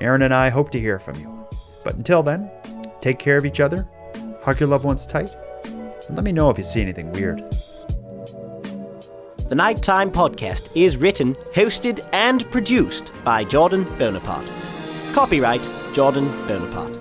Aaron and I hope to hear from you. But until then, take care of each other, hug your loved ones tight, and let me know if you see anything weird. The Nighttime Podcast is written, hosted and produced by Jordan Bonaparte. Copyright Jordan Bonaparte.